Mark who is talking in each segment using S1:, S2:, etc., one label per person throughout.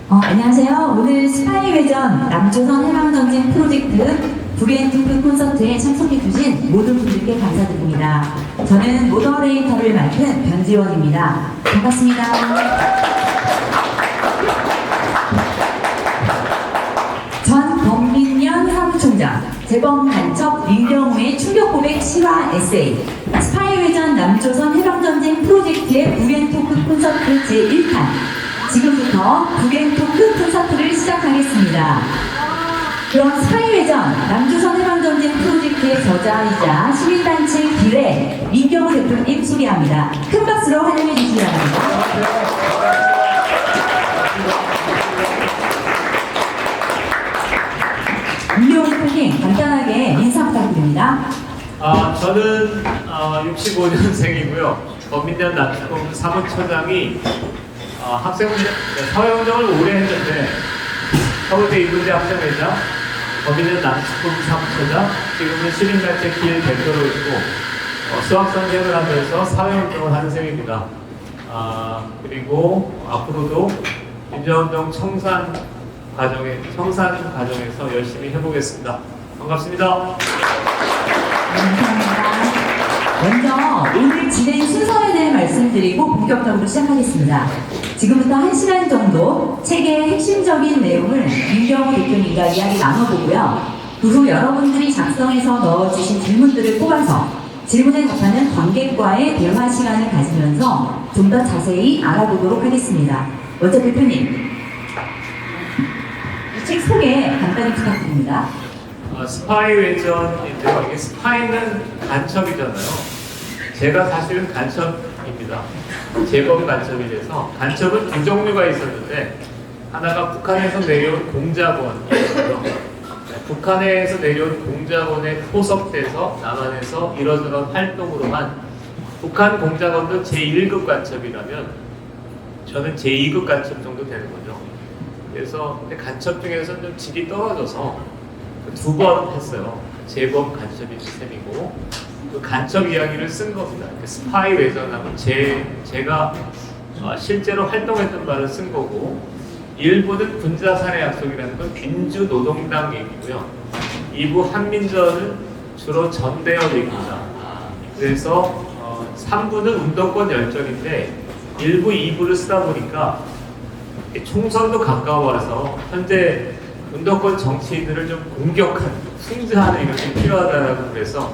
S1: 안녕하세요. 오늘 스파이 외전 남조선 해방전쟁 프로젝트 북앤토크 콘서트에 참석해주신 모든 분들께 감사드립니다. 저는 모더레이터를 맡은 변지원입니다. 반갑습니다. 전 범민련 사무총장, 재범 간첩 민경우의 충격 고백 실화 에세이, 스파이 외전 남조선 해방전쟁 프로젝트의 북앤토크 콘서트 제1탄, 지금부터 북앤토크 콘서트를 시작하겠습니다. 그럼 스파이 외전 남조선 해방전쟁 프로젝트의 저자이자 시민단체 기뢰 민경우 대표님 소개합니다. 큰 박수로 환영해 주시기 바랍니다. 민경우 대표님 간단하게 인사 부탁드립니다.
S2: 저는 65년생이고요. 범민련 남조선 사무처장이 사회운동을 오래 했는데 서울대 인문대 학생회장, 범민련 남조선 사무처장, 지금은 시민단체 길 대표로 있고 수학선생을 하면서 사회운동을 하는 셈입니다. 그리고 앞으로도 민주화운동 청산 과정에서 열심히 해보겠습니다. 반갑습니다.
S1: 감사합니다. 먼저 오늘 진행 순서에 대해 말씀드리고 본격적으로 시작하겠습니다. 지금부터 1시간 정도 책의 핵심적인 내용을 민경우 대표님과 이야기 나눠보고요. 그 후 여러분들이 작성해서 넣어주신 질문들을 뽑아서 질문에 답하는 관객과의 대화 시간을 가지면서 좀 더 자세히 알아보도록 하겠습니다. 먼저 대표님, 이 책 소개 간단히 부탁드립니다.
S2: 스파이 외전인데요. 이게 스파이는 간첩이잖아요. 제가 사실은 간첩입니다. 재범 간첩이 돼서 간첩은 두 종류가 있었는데 하나가 북한에서 내려온 공작원이었고요. 북한에서 내려온 공작원에 포섭돼서 남한에서 이러저런 활동으로만 북한 공작원도 제1급 간첩이라면 저는 제2급 간첩 정도 되는 거죠. 그래서 간첩 중에서 좀 질이 떨어져서 두 번 했어요. 재범 간첩인 셈이고 그 간첩 이야기를 쓴 겁니다. 스파이 외전하면 제가 실제로 활동했던 바를 쓴 거고, 일부는 군자산의 약속이라는 건 민주노동당 얘기고요. 2부 한민전은 주로 전대협 얘기입니다. 그래서 3부는 운동권 열전인데 1부, 2부를 쓰다 보니까 총선도 가까워서 현재 운동권 정치인들을 좀 공격하는, 승자하는 이것이 필요하다라고 그래서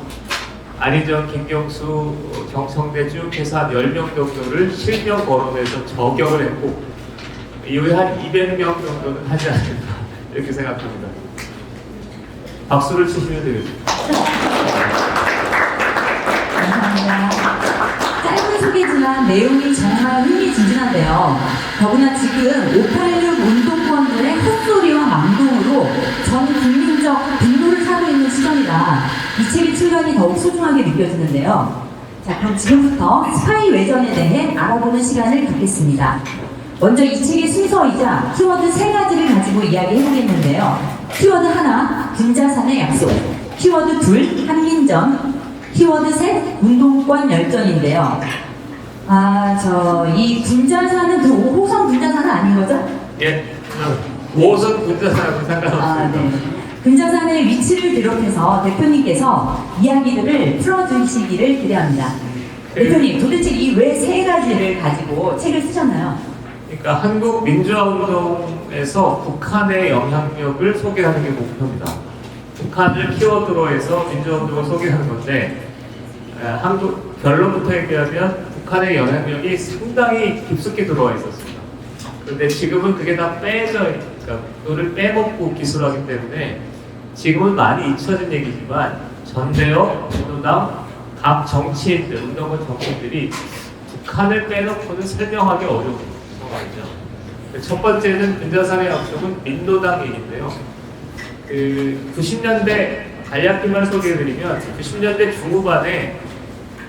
S2: 안희정, 김경수, 경청대 쭉 해서 한 10명 정도를 실명 거론해서 저격을 했고 이후에 한 200명 정도는 하지 않을까 이렇게 생각합니다. 박수를 치시면 되겠습니다.
S1: 감사합니다. 짧은 소개지만 내용이 정말 흥미진진한데요. 더구나 지금 586 운동권들의 헛소리와 망동으로 전 국민적 분노를 사고 있는 시점이라 이 책의 출간이 더욱 소중하게 느껴지는데요. 자, 그럼 지금부터 스파이 외전에 대해 알아보는 시간을 갖겠습니다. 먼저 이 책의 순서이자 키워드 3가지를 가지고 이야기해보겠는데요. 키워드 1, 군자산의 약속. 키워드 2, 한민전. 키워드 3, 운동권 열전인데요. 이 군자산은 그 5호선 군자산은 아닌 거죠?
S2: 예, 5호선 군자산하고 상관없습니다.
S1: 네. 군자산의 위치를 비롯해서 대표님께서 이야기들을 풀어주시기를 기대합니다. 대표님, 도대체 이 왜 3가지를 가지고 책을 쓰셨나요?
S2: 그러니까 한국 민주화운동에서 북한의 영향력을 소개하는 게 목표입니다. 북한을 키워드로 해서 민주화운동을 소개하는 건데 한국 결론부터 얘기하면 북한의 영향력이 상당히 깊숙이 들어와 있었습니다. 그런데 지금은 그게 다 그러니까 그거를 빼먹고 기술하기 때문에 지금은 많이 잊혀진 얘기지만 전대협, 민노당, 각 정치인들, 운동권 정치인들이 북한을 빼놓고는 설명하기 어려운 상황이죠. 첫 번째는 군자산의 약속은 민노당 얘기인데요. 90년대 간략히만 소개해드리면 90년대 중후반에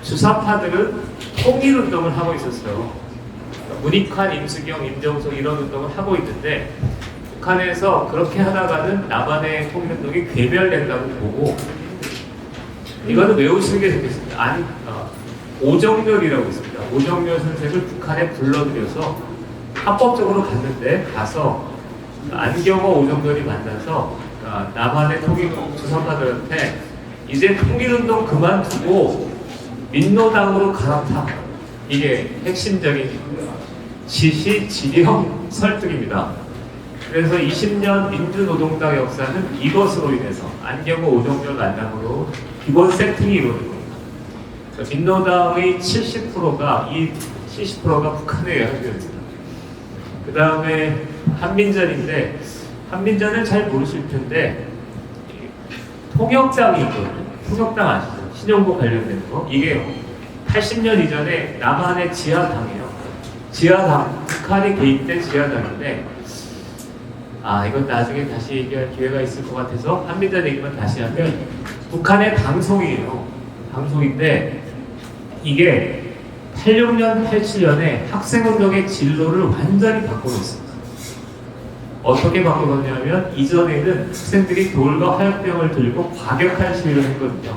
S2: 주사파들은 통일운동을 하고 있었어요. 문익환, 임수경, 임정석 이런 운동을 하고 있는데 북한에서 그렇게 하다가는 남한의 통일운동이 괴멸된다고 보고 이거는 외우시는 게 좋겠습니다. 오정렬이라고 있습니다. 오정렬 선생을 북한에 불러들여서 합법적으로 갔는데 가서 안경호 오정렬이 만나서 남한의 주사파들한테 이제 통일운동 그만두고 민노당으로 갈아타. 이게 핵심적인 지시, 지령, 설득입니다. 그래서 20년 민주노동당 역사는 이것으로 인해서 안경호 오정렬 만남으로 기본 세팅이 이루어진 겁니다. 그러니까 민노당의 70%가 이 70%가 북한의 영향력입니다. 그 다음에 한민전인데 한민전을 잘 모르실 텐데 통역당이 있거든요. 통역당 아시죠? 신용복 관련된 거. 이게 80년 이전에 남한의 지하당이에요. 지하당, 북한이 개입된 지하당인데 이건 나중에 다시 얘기할 기회가 있을 것 같아서 한민전 얘기만 다시 하면 북한의 방송이에요. 방송인데 이게 86년, 87년에 학생운동의 진로를 완전히 바꿔놓습니다. 어떻게 바꿔놓냐면 이전에는 학생들이 돌과 화염병을 들고 과격한 시위를 했거든요.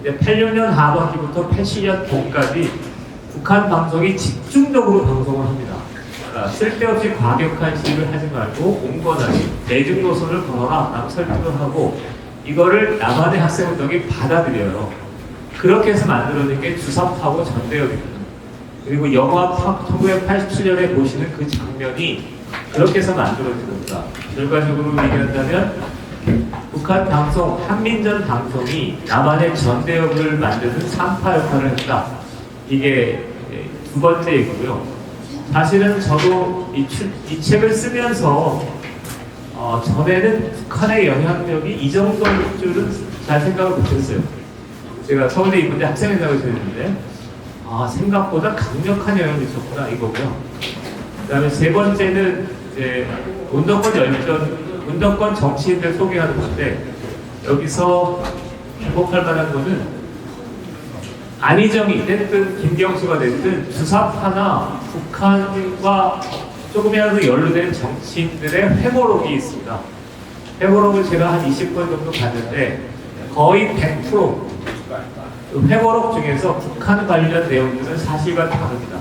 S2: 이제 86년 하반기부터 87년 봄까지 북한 방송이 집중적으로 방송을 합니다. 쓸데없이 과격한 시위를 하지 말고 온건하게 대중 노선을 걸어라 라고 설득을 하고 이거를 남한의 학생운동이 받아들여요. 그렇게 해서 만들어진 게 주사파고 전대협입니다. 그리고 영화 1987년에 보시는 그 장면이 그렇게 해서 만들어진 겁니다. 결과적으로 얘기한다면 북한 방송, 한민전 방송이 남한의 전대협을 만드는 3파 역할을 했다. 이게 두 번째 얘기고요. 사실은 저도 이 책을 쓰면서 전에는 북한의 영향력이 이 정도일 줄은 잘 생각을 못했어요. 제가 서울대 인문대 학생회장을 지냈는데 생각보다 강력한 영향이 있었구나 이거고요. 그 다음에 세 번째는 이제 운동권 열전, 운동권 정치인들 소개하는 건데 여기서 주목할 만한 거는 안희정이 됐든 김경수가 됐든 주사파나 북한과 조금이라도 연루된 정치인들의 회고록이 있습니다. 회고록을 제가 한 20권 정도 봤는데 거의 100% 그 회고록 중에서 북한 관련 내용들은 사실과 다릅니다.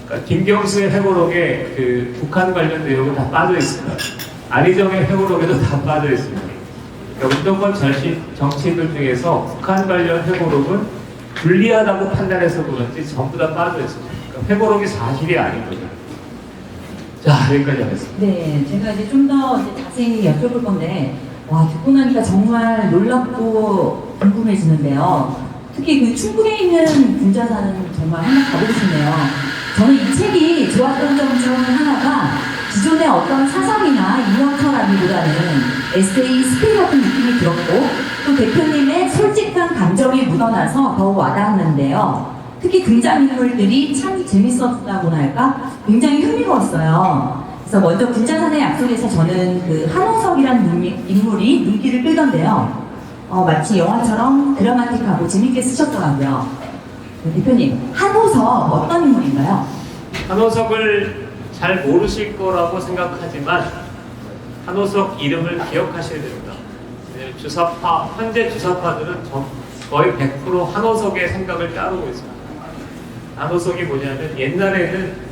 S2: 그러니까 김경수의 회고록에 그 북한 관련 내용은 다 빠져 있습니다. 안희정의 회고록에도 다 빠져 있습니다. 그러니까 운동권 정치인들 중에서 북한 관련 회고록은 불리하다고 판단해서 그런지 전부 다 빠져 있습니다. 그러니까 회고록이 사실이 아닌 거죠. 자, 여기까지 하겠습니다.
S1: 네, 제가 이제 좀 더 자세히 여쭤볼 건데, 듣고 나니까 정말 놀랍고 궁금해지는데요. 특히 그 충북에 있는 군자사는 정말 한번 가보고 싶네요. 저는 이 책이 좋았던 점 중 하나가 기존의 어떤 사상이나 인형처라기보다는 에세이 스필 같은 느낌이 들었고 또 대표님의 솔직한 감정이 묻어나서 더욱 와닿았는데요. 특히 등장인물들이 참 재밌었다고나 할까? 굉장히 흥미로웠어요. 그래서 먼저 군자산의 약속에서 저는 그 한호석이라는 인물이 눈길을 끌던데요. 마치 영화처럼 드라마틱하고 재밌게 쓰셨더라고요. 대표님, 한호석 어떤 인물인가요?
S2: 한호석을 잘 모르실 거라고 생각하지만 한호석 이름을 기억하셔야 됩니다. 현재 주사파들은 거의 100% 한호석의 생각을 따르고 있습니다. 한호석이 뭐냐면 옛날에는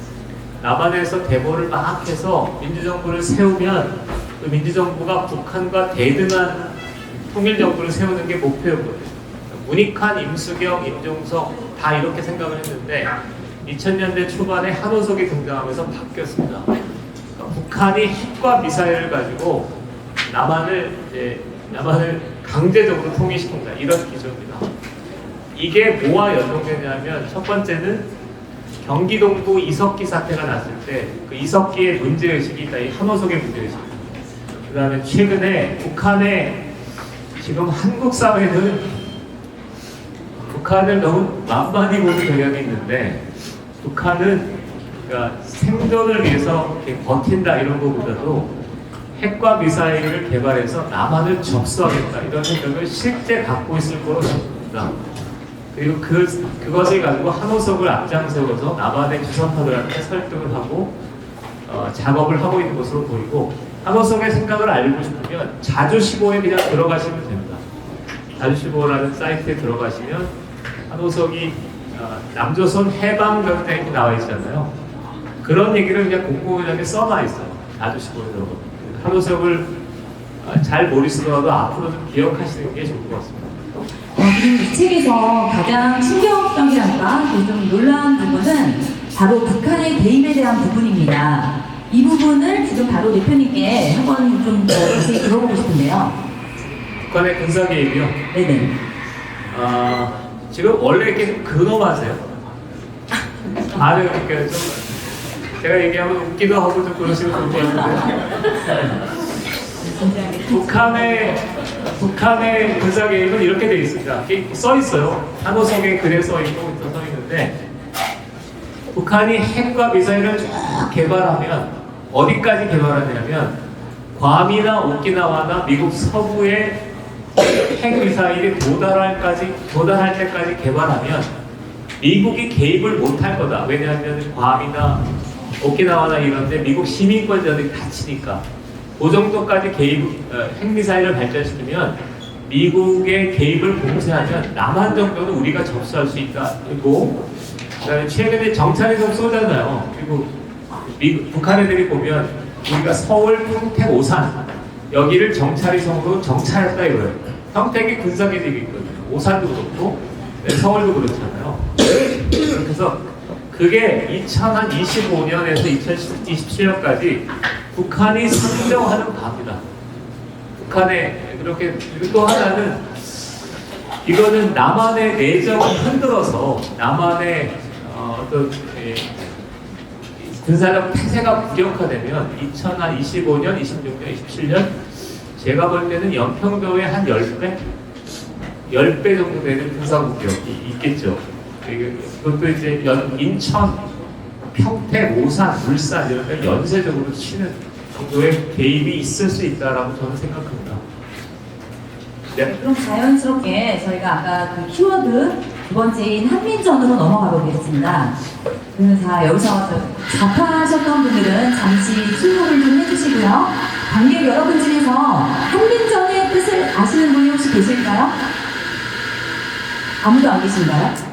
S2: 남한에서 데모를 막 해서 민주정부를 세우면 그 민주정부가 북한과 대등한 통일정부를 세우는 게 목표였거든요. 문익환, 임수경, 임종석 다 이렇게 생각을 했는데 2000년대 초반에 한호석이 등장하면서 바뀌었습니다. 그러니까 북한이 핵과 미사일을 가지고 남한을 강제적으로 통일시킨다 이런 기조입니다. 이게 뭐와 연동되냐면 첫 번째는 경기 동부 이석기 사태가 났을 때 그 이석기의 문제의식이 있다. 이 한호석의 문제의식입니다. 그 다음에 최근에 북한의 지금 한국 사회는 북한을 너무 만만히 보는 경향이 있는데 북한은 그러니까 생존을 위해서 이렇게 버틴다 이런 것보다도 핵과 미사일을 개발해서 남한을 접수하겠다 이런 생각을 실제 갖고 있을 거로 생각합니다. 그리고 그것을 가지고 한호석을 앞장세워서 남한의 주사파들한테 설득을 하고 작업을 하고 있는 것으로 보이고 한호석의 생각을 알고 싶으면 자주15에 그냥 들어가시면 됩니다. 자주15라는 사이트에 들어가시면 한호석이 남조선 해방전쟁 이렇게 나와 있잖아요. 그런 얘기를 그냥 공공연하게 써놔 있어요. 아주시고요. 한우석을 잘 모르시더라도 앞으로 좀 기억하시는 게 좋을 것 같습니다.
S1: 그리고 이 책에서 가장 충격적이랄까 좀 놀라운 부분은 바로 북한의 개입에 대한 부분입니다. 이 부분을 지금 바로 대표님께 한번 좀 자세히 들어보고 싶은데요.
S2: 북한의 군사 개입이요.
S1: 네네.
S2: 지금 원래 이렇게 근엄하세요. 그러니까 좀 제가 얘기하면 웃기도 하고 좀 그러시면 좋을 것 같은데 북한의 군사 개입은 이렇게 돼 있습니다. 써 있어요. 한호석에 글에 써 있고 써 있는데 북한이 핵과 미사일을 쭉 개발하면 어디까지 개발하냐면 괌이나 오키나와나 미국 서부의 핵 미사일이 도달할 때까지 개발하면 미국이 개입을 못할 거다. 왜냐하면 괌이나 오키나와나 이런데 미국 시민권자들이 다치니까 그 정도까지 핵 미사일을 발전시키면 미국의 개입을 봉쇄하면 남한 정도는 우리가 접수할 수 있다. 그리고 최근에 정찰위성 쏘잖아요. 그리고 북한 애들이 보면 우리가 서울, 평택, 오산 여기를 정찰위성으로 정찰했다 이거예요. 평택이 군사기지가 있거든요. 오산도 그렇고 서울도 그렇잖아요. 그래서 그게 2025년에서 2027년까지 북한이 선정하는 바입니다. 북한에 그렇게 또 하나는 이거는 남한의 내정을 흔들어서 남한의 어떤 군사력 태세가 무력화되면 2025년, 26년, 27년 제가 볼 때는 연평도의 한 10배 정도 되는 군사국력이 있겠죠. 그것도 이제 인천, 평택, 오산, 울산 이런 데 연쇄적으로 치는 정도의 개입이 있을 수 있다라고 저는 생각합니다. 네.
S1: 그럼 자연스럽게 저희가 아까 그 키워드 두 번째인 한민전으로 넘어가 보겠습니다. 자, 여기서 접하셨던 분들은 잠시 침묵을 좀 해주시고요. 관객 여러분 중에서 한민전의 뜻을 아시는 분이 혹시 계실까요? 아무도 안 계신가요?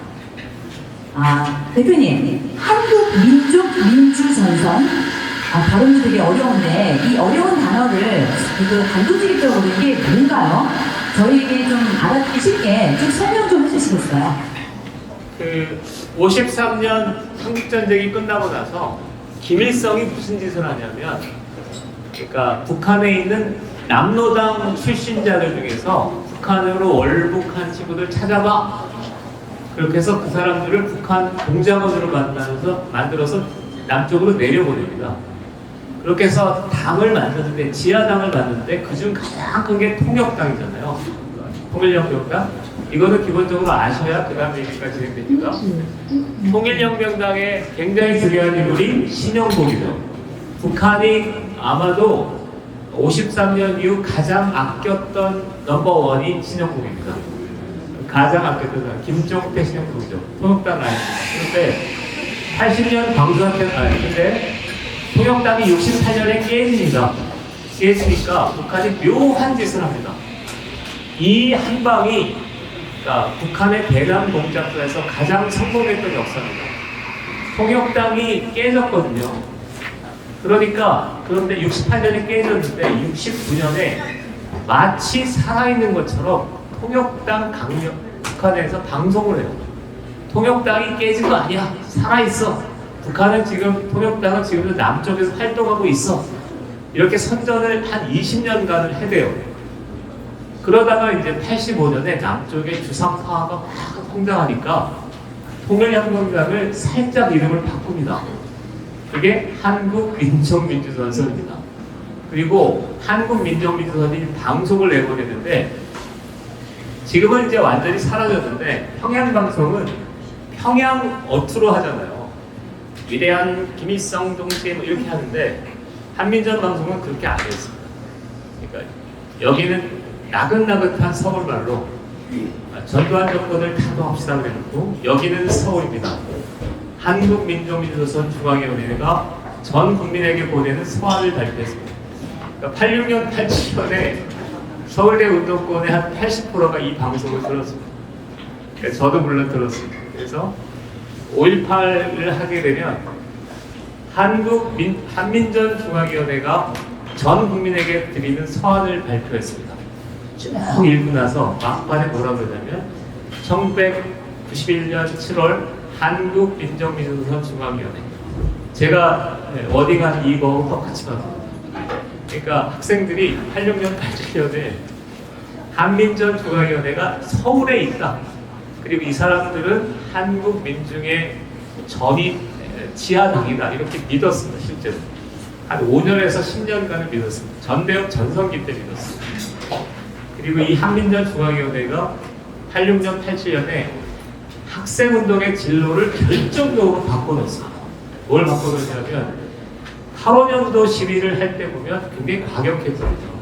S1: 대표님, 한국민족민주전선. 발음도 되게 어려운데 이 어려운 단어를 단도직입적으로 이게 뭔가요? 저희에게 좀 알아듣기 쉽게 좀 설명 좀 해주시겠어요?
S2: 53년 한국전쟁이 끝나고 나서 김일성이 무슨 짓을 하냐면 그러니까 북한에 있는 남로당 출신자들 중에서 북한으로 월북한 친구들 찾아봐. 그렇게 해서 그 사람들을 북한 공작원으로 만들어서 남쪽으로 내려보냅니다. 그렇게 해서 당을 만드는데 지하당을 만드는데 그중 가장 큰 게 통역당이잖아요. 통일혁명당. 이거는 기본적으로 아셔야 그 다음 얘기가 진행됩니다. 통일혁명당의 굉장히 중요한 인물이 신영복이죠. 북한이 아마도 53년 이후 가장 아꼈던 넘버원이 신영복입니다. 가장 아꼈던 사람, 김종태 신영복이죠. 통역당 라인. 그런데 80년 광주한테 근데 통역당이 68년에 깨집니다. 깨지니까 북한이 묘한 짓을 합니다. 이 한 방이 그러니까 북한의 대남 공작전에서 가장 성공했던 역사입니다. 통역당이 깨졌거든요. 그런데 68년에 깨졌는데 69년에 마치 살아있는 것처럼 통역당 북한에서 방송을 해요. 통역당이 깨진 거 아니야. 살아있어. 북한은 지금 통역당은 지금도 남쪽에서 활동하고 있어. 이렇게 선전을 한 20년간을 해대요. 그러다가 이제 85년에 남쪽의 주상파가 막 성장하니까 통일혁명당을 살짝 이름을 바꿉니다. 그게 한국민족민주전선입니다. 그리고 한국민족민주전선이 방송을 내보냈는데 지금은 이제 완전히 사라졌는데 평양방송은 평양 어투로 하잖아요. 위대한 김일성 동지 뭐 이렇게 하는데 한민전 방송은 그렇게 안 했습니다. 그러니까 여기는 나긋나긋한 서울말로 전두환 정권을 타도합시다 그래놓고 여기는 서울입니다. 한국민족민주조선 중앙위원회가 전 국민에게 보내는 서한을 발표했습니다. 그러니까 86년, 87년에 서울대 운동권의 한 80%가 이 방송을 들었습니다. 그러니까 저도 물론 들었습니다. 그래서 5.18을 하게 되면 한민전중앙위원회가 전 국민에게 드리는 서한을 발표했습니다. 쭉 읽고 나서 막판에 뭐라고 그러냐면 1991년 7월 한국민정민주노선 중앙위원회, 제가 워딩한 이거 똑같이 봤습니다. 그러니까 학생들이 86년 87년에 한민전 중앙위원회가 서울에 있다. 그리고 이 사람들은 한국민중의 전이 지하당이다. 이렇게 믿었습니다. 실제로. 한 5년에서 10년간을 믿었습니다. 전대협 전성기 때 믿었습니다. 그리고 이 한민전 중앙위원회가 86년 87년에 학생운동의 진로를 결정적으로 바꿔놓습니다. 뭘 바꿔놓냐면 85년도 시위를 할 때 보면 굉장히 과격했거든요.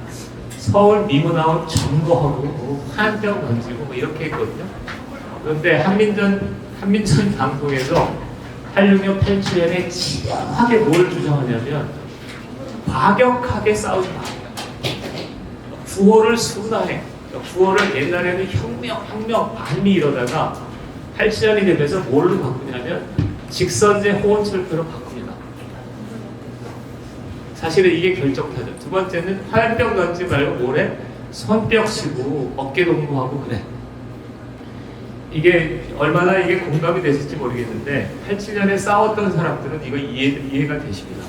S2: 서울 미문아웃 점거하고 화염병 던지고 뭐 이렇게 했거든요. 그런데 한민전 방송에서 86년 87년에 치명하게 뭘 주장하냐면 과격하게 싸우지 마. 구호를 순화해. 구호를 옛날에는 혁명, 반미 이러다가 87년이 되면서 뭘로 바꾸냐면 직선제 호언철표로 바꿉니다. 사실은 이게 결정타죠. 두 번째는 화염병 던지지 말고 뭐래? 손뼉 치고 어깨 동무하고 그래. 이게 얼마나 이게 공감이 되실지 모르겠는데 87년에 싸웠던 사람들은 이거 이해가 되십니다.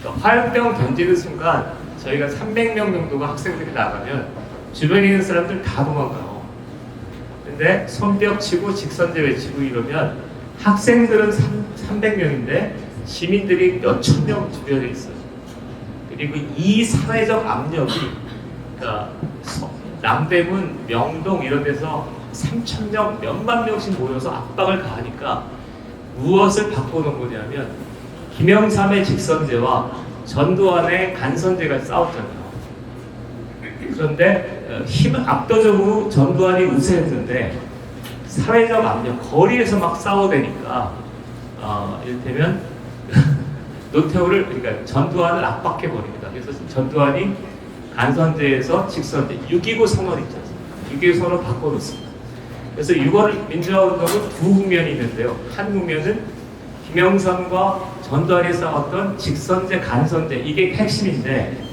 S2: 그러니까 화염병 던지는 순간 저희가 300명 정도가 학생들이 나가면 주변에 있는 사람들 다 도망가요. 근데 손뼉 치고 직선제 외치고 이러면 학생들은 300명인데 시민들이 몇천 명 주변에 있어요. 그리고 이 사회적 압력이 그러니까 남대문, 명동 이런 데서 3,000명, 몇만 명씩 모여서 압박을 가하니까 무엇을 바꿔놓은 거냐면 김영삼의 직선제와 전두환의 간선제가 싸웠잖아요. 그런데 힘은 압도적으로 전두환이 우세했는데 사회적 압력, 거리에서 막 싸워대니까 이를테면 노태우를, 그러니까 전두환을 압박해 버립니다. 그래서 전두환이 간선제에서 직선제, 6.29 선언 있지 않습니까? 6.29 선언을 바꿔놓습니다. 그래서 6월 민주화운동은 두 국면이 있는데요. 한 국면은 김영삼과 전두환이 싸웠던 직선제, 간선제, 이게 핵심인데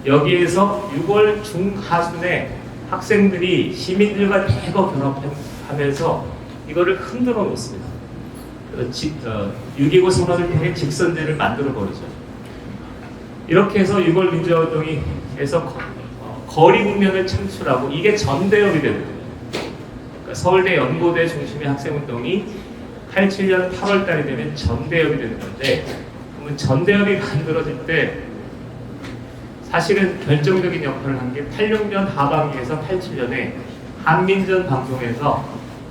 S2: 여기에서 6월 중하순에 학생들이 시민들과 대거 결합하면서 이거를 흔들어 놓습니다. 6.29 선언을 통해 직선제를 만들어 버리죠. 이렇게 해서 6월 민주화운동에서 거리 국면을 창출하고 이게 전대협이 되는 거예요. 그러니까 서울대 연고대 중심의 학생운동이 87년 8월 달이 되면 전대협이 되는 건데, 그러면 전대협이 만들어질 때 사실은 결정적인 역할을 한 게 86년 하반기에서 87년에 한민전 방송에서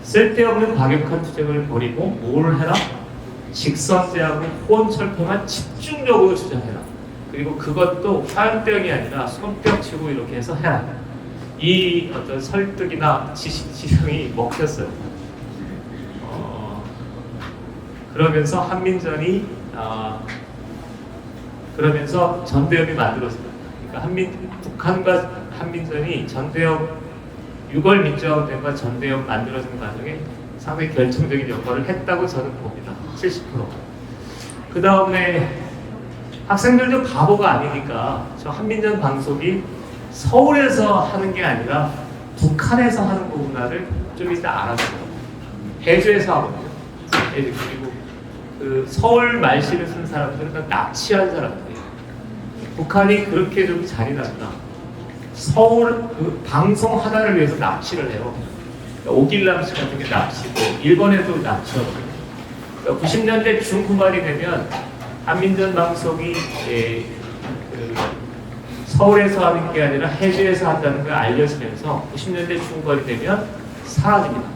S2: 쓸데없는 과격한 투쟁을 벌이고 뭘 해라? 직선제하고 호언철표만 집중적으로 주장해라. 그리고 그것도 화염병이 아니라 손뼉 치고 이렇게 해서 해라. 이 어떤 설득이나 지형이 먹혔어요. 그러면서 한민전이 그러면서 전대협이 만들어집니다. 그러니까 북한과 한민전이 전대협 6월 민주화운동과 전대협 만들어지는 과정에 상당히 결정적인 역할을 했다고 저는 봅니다. 70%. 그 다음에 학생들도 바보가 아니니까 저 한민전 방송이 서울에서 하는 게 아니라 북한에서 하는 거구나를 좀 이따 알았어요. 해주에서 하거든요. 그리고 그 서울 말씨를 쓴 사람들은 다 납치한 사람들이에요. 북한이 그렇게 좀 잔인하구나. 서울 그 방송 하나를 위해서 납치를 해요. 그러니까 오길남 씨 같은 게 납치고 일본에도 납치하고. 그러니까 90년대 중후반이 되면 한민전 방송이 서울에서 하는 게 아니라 해주에서 한다는 걸 알려지면서 90년대 중후반이 되면 사라집니다.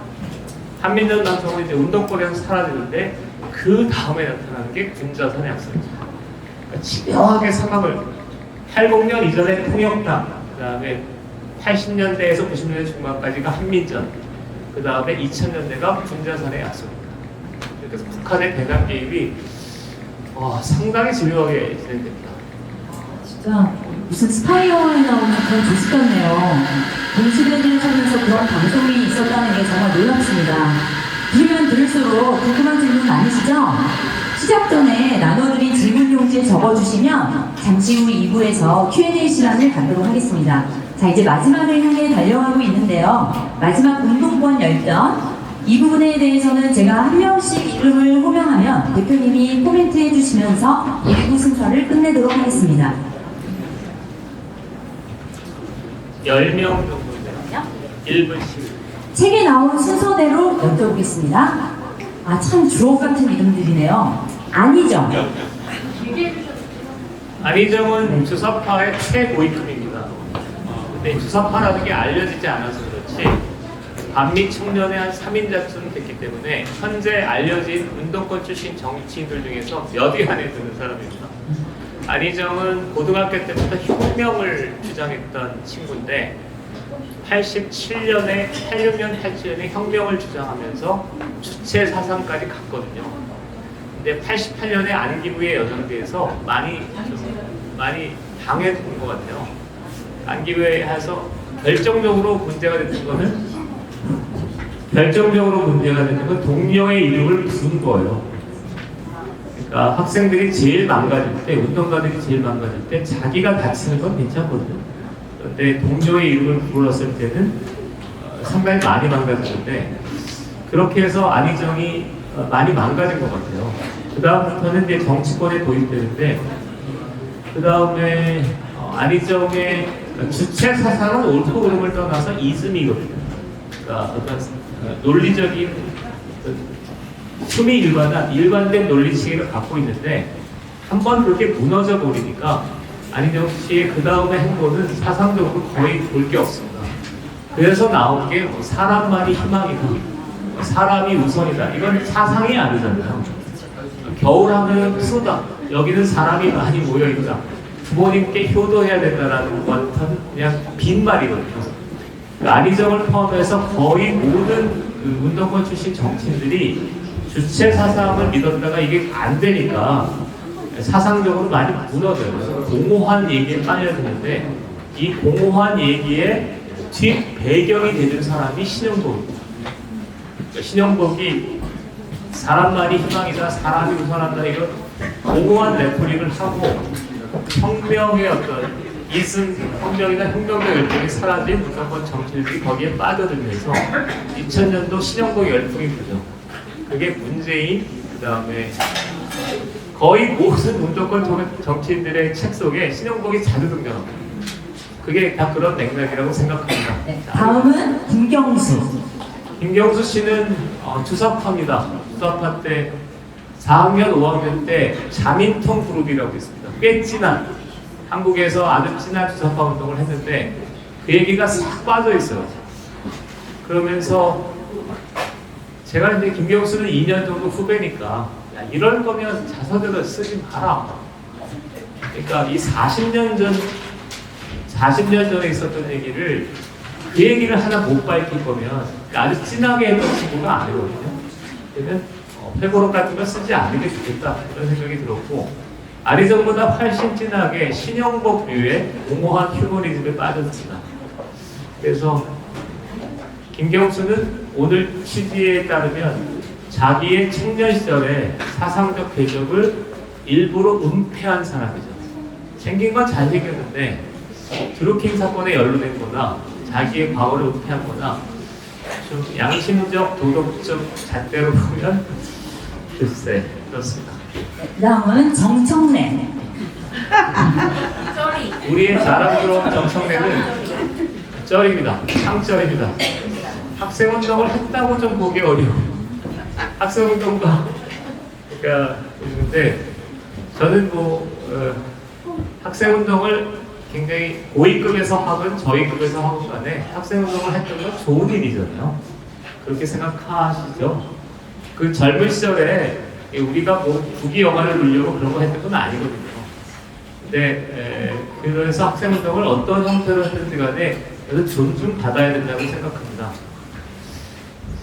S2: 한민전 방송은 이제 운동권에서 사라지는데 그 다음에 나타나는 게 군자산의 약속입니다. 그러니까 집요하게 상황을 80년 이전에 통역당, 그 다음에 80년대에서 90년대 중반까지가 한민전, 그 다음에 2000년대가 군자산의 약속입니다. 그래서 북한의 대남 개입이 상당히 집요하게 진행됩니다.
S1: 진짜 무슨 스파이 영화에 나오는 그런 조직 같네요. 동시대를 살면서 그런 방송이 있었다는 게 정말 놀랍습니다. 들으면 들을수록 궁금한 질문 많으시죠? 시작 전에 나눠드린 질문 용지에 적어주시면 잠시 후 2부에서 Q&A 시간을 갖도록 하겠습니다. 자, 이제 마지막을 향해 달려가고 있는데요. 마지막 운동권 열전. 이 부분에 대해서는 제가 한 명씩 이름을 호명하면 대표님이 코멘트 해주시면서 1부 순서를 끝내도록 하겠습니다.
S2: 10명 정도인데요. 1분씩.
S1: 책에 나온 순서대로 여쭤보겠습니다. 아, 참 주옥 같은 이름들이네요. 안희정.
S2: 안희정은 주사파의 최고위급입니다. 근데 주사파라는 게 알려지지 않아서 그렇지 반미 청년의 한 3인자쯤 됐기 때문에 현재 알려진 운동권 출신 정치인들 중에서 몇 위 안에 드는 사람입니다. 안희정은 고등학교 때부터 혁명을 주장했던 친구인데 86년, 87년에 혁명을 주장하면서 주체 사상까지 갔거든요. 근데 88년에 안기부의 여정에 대해서 많이 당했던 것 같아요. 안기부에 해서 결정적으로 문제가 됐던 건 동료의 이름을 부른 거예요. 그러니까 학생들이 제일 망가질 때, 운동가들이 제일 망가질 때 자기가 다치는 건 괜찮거든요. 그런데 동료의 이름을 불렀을 때는 상당히 많이 망가졌는데 그렇게 해서 안희정이 많이 망가진 것 같아요. 그 다음부터는 이제 정치권에 도입되는데 그 다음에 안희정의 주체 사상은 옳고 그름을 떠나서 이즘이거든요. 그러니까 어떤 논리적인 숨이 일관된 논리 체계를 갖고 있는데 한번 그렇게 무너져 버리니까 안희정 씨의 그 다음의 행보는 사상적으로 거의 볼 게 없습니다. 그래서 나온 게 사람만이 희망이다, 사람이 우선이다. 이건 사상이 아니잖아요. 겨울하면 푸르다. 여기는 사람이 많이 모여있다. 부모님께 효도해야 된다라는 건 그냥 빈말이거든요. 안희정을 포함해서 거의 모든 그 운동권 출신 정치인들이 주체 사상을 믿었다가 이게 안 되니까 사상적으로 많이 무너져요. 그래서 공허한 얘기에 빠져드는데 이 공허한 얘기에 뒷 배경이 되는 사람이 신영복입니다. 그러니까 신영복이 사람만이 희망이다, 사람이 우선한다 이런 공허한 레토릭을 하고 혁명의 어떤 이승 혁명이나 혁명의 열풍이 사라진 운동권 정치인들이 거기에 빠져들면서 2000년도 신영복 열풍이 그죠. 그게 문재인, 그 다음에 거의 모든 운동권 정치인들의 책 속에 신영복이 자주 등장합니다. 그게 다 그런 맥락이라고 생각합니다.
S1: 네, 다음은 김경수.
S2: 김경수 씨는 주사파입니다. 주사파 때 4학년, 5학년 때 자민통 그룹이라고 있습니다. 꽤 진한, 한국에서 아주 진한 주사파 운동을 했는데 그 얘기가 싹 빠져 있어요. 그러면서 제가 이제 김경수는 2년 정도 후배니까 야, 이럴 거면 자서전을 쓰지 마라. 그러니까 이 40년 전에 있었던 얘기를 그 얘기를 하나 못 밝힐 거면 아주 진하게 했던 친구가 아니거든요. 그러면 회고록 같은 거 쓰지 않는 게 좋겠다 이런 생각이 들었고 안희정보다 훨씬 진하게 신영복류의 공허한 휴머니즘에 빠졌습니다. 그래서 김경수는 오늘 취지에 따르면 자기의 청년 시절에 사상적 궤적을 일부러 은폐한 사람이죠. 생긴 건 잘생겼는데 드루킹 사건에 연루된 거나 자기의 과거를 은폐한 거나 좀 양심적, 도덕적 잣대로 보면 글쎄 그렇습니다.
S1: 다음은 정청래.
S2: 우리의 자랑스러운 정청래는 쩔입니다. 상쩔입니다. 학생운동을 했다고 좀 보기 어려워. 학생운동가 그러니까 있는데 저는 학생운동을 굉장히 고위급에서 하건 저위급에서 하건 간에 학생운동을 했던 건 좋은 일이잖아요. 그렇게 생각하시죠? 그 젊은 시절에 우리가 국위 영화를 누리려고 그런 거 했던 건 아니거든요. 근데 그래서 학생운동을 어떤 형태로 했든지 간에 그래서 존중받아야 된다고 생각합니다.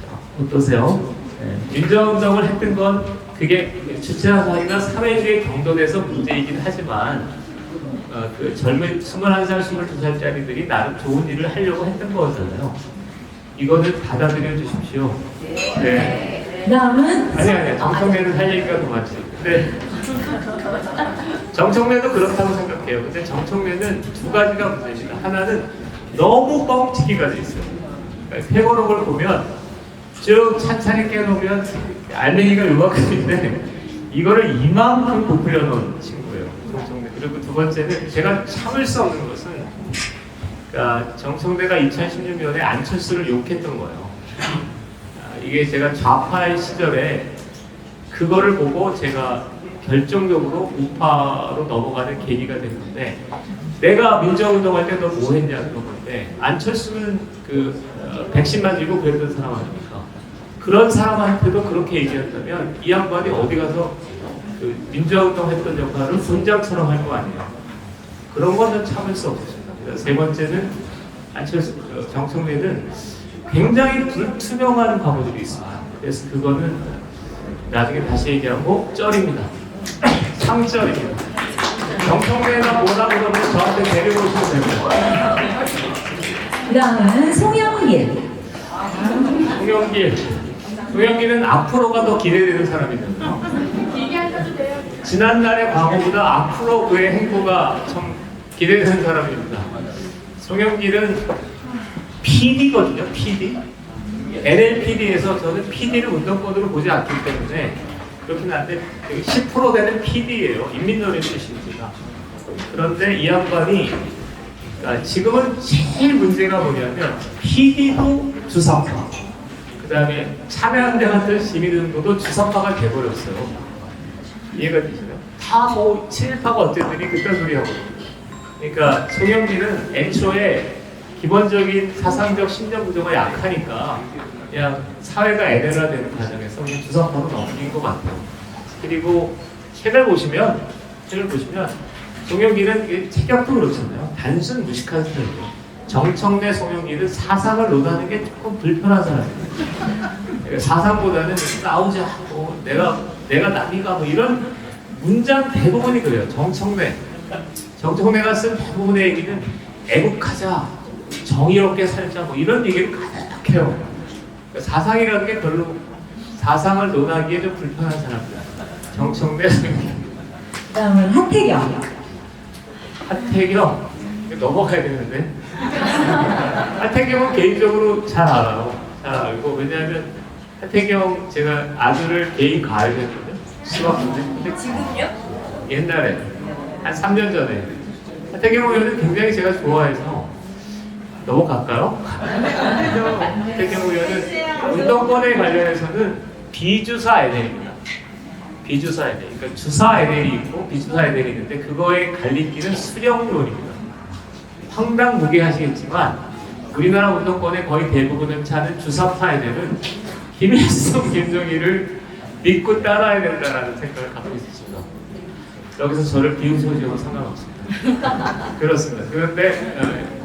S2: 자, 어떠세요? 민주화운동을 했던 건 그게 주체사상이나 사회주의 경도에서 문제이긴 하지만 그 젊은 21살, 22살짜리들이 나름 좋은 일을 하려고 했던 거잖아요. 이거는 받아들여 주십시오. 네.
S1: 그 다음은
S2: 아니 정청래는 할 얘기가 더 많지. 근데 정청래도 그렇다고 생각해요. 근데 정청래는 두 가지가 문제입니다. 하나는 너무 뻥튀기가 돼 있어요. 그러니까 회고록을 보면 쭉 찬찬히 깨놓으면 알맹이가 요만큼인데 이거를 이만큼 부풀려 놓은 친구예요. 정청래. 그리고 두 번째는 제가 참을 수 없는 것은 그러니까 정청래가 2016년에 안철수를 욕했던 거예요. 이게 제가 좌파의 시절에 그거를 보고 제가 결정적으로 우파로 넘어가는 계기가 됐는데 내가 민주화운동할 때 너 뭐 했냐는 건데 안철수는 백신 맞이고 그랬던 사람 아닙니까? 그런 사람한테도 그렇게 얘기한다면 이 양반이 어디 가서 그 민주화운동 했던 역할을 분장처럼 할 거 아니에요. 그런 거는 참을 수 없었습니다. 세 번째는 안철수, 정청래는 굉장히 불투명한 과거들이 있습니다. 그래서 그거는 나중에 다시 얘기하고 쩔입니다. 상쩔입니다. 정청래나 뭐라 그러면 저한테 데리고 오시면 됩니다.
S1: 그 다음은 송영길.
S2: 송영길은 앞으로가 더 기대되는 사람이거든요. 지난날의 과거보다 앞으로 그의 행보가 참 기대되는 사람입니다. 송영길은 PD거든요, PD. NLPD에서 저는 PD를 운동권으로 보지 않기 때문에 그렇긴 한데 10% 되는 PD예요. 인민노래 출신입니다. 그런데 이 양반이 지금은 제일 문제가 뭐냐면 PD도 주사파, 그 다음에 참여연대 같은 시민운동도 주사파가 돼버렸어요. 이해가 되시나요? 다 뭐 친일파가 어쨌든 그딴 소리 하고. 그러니까 송영길은 애초에 기본적인 사상적 심정 구조가 약하니까 그냥 사회가 애대화되는 과정에서 그냥 주사파로 넘긴 것 같아요. 그리고 책을 보시면 송영길은 체격도 그렇잖아요. 단순 무식한 스타일이에요. 정청래, 송영길은 사상을 논하는 게 조금 불편한 사람이에요. 사상보다는 싸우자, 뭐 내가 남이가 뭐 이런 문장 대부분이 그래요. 정청래가 쓴 대부분의 얘기는 애국하자, 정의롭게 살자, 뭐 이런 얘기를 가득해요. 사상이라는 게 별로 사상을 논하기에 좀 불편한 사람이다. 정청래, 송영길.
S1: 그 다음은 하태경.
S2: 넘어가야 되는데. 하태경은 개인적으로 잘 알아요. 잘 알고. 왜냐하면 하태경 제가 아들을 개인 가입을 했거든요. 수학 문제.
S3: 지금요?
S2: 옛날에 한 3년 전에 하태경 의원은 굉장히 제가 좋아해서 넘어갈까요? 하태경 의원은 운동권에 관련해서는 비주사 NL입니다. 비주사 NL. 그러니까 주사 NL이 있고 비주사 NL이 있는데 그거의 갈림길은 수령론입니다. 황당무계하시겠지만 우리나라 운동권의 거의 대부분을 차는 주사파 NL은 김일성, 김정일을 믿고 따라야 된다라는 생각을 갖고 있습니다. 여기서 저를 비웃으셔도 상관없습니다. 그렇습니다. 그런데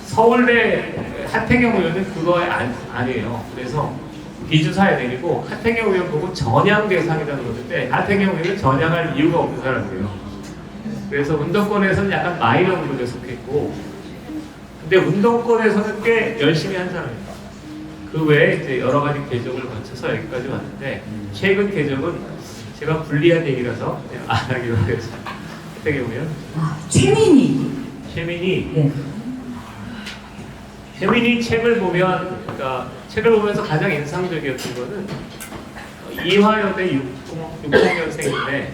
S2: 서울대 하태경 의원은 그거에 아니에요. 그래서 비주사에 내리고 하태경 의원 보고 전향 대상이라는 건데 하태경 의원은 전향할 이유가 없는 사람이에요. 그래서 운동권에서는 약간 마이너 그룹에 속했고 근데 운동권에서는 꽤 열심히 한 사람입니다. 그 외에 이제 여러 가지 궤적을 거쳐서 여기까지 왔는데 최근 궤적은 제가 불리한 얘기라서 그냥 안 하기로 하겠습니다. 하태경 의원.
S1: 최민희.
S2: 네. 최민희 책을 보면, 그러니까 책을 보면서 가장 인상적이었던 거는 이화여대 60년생인데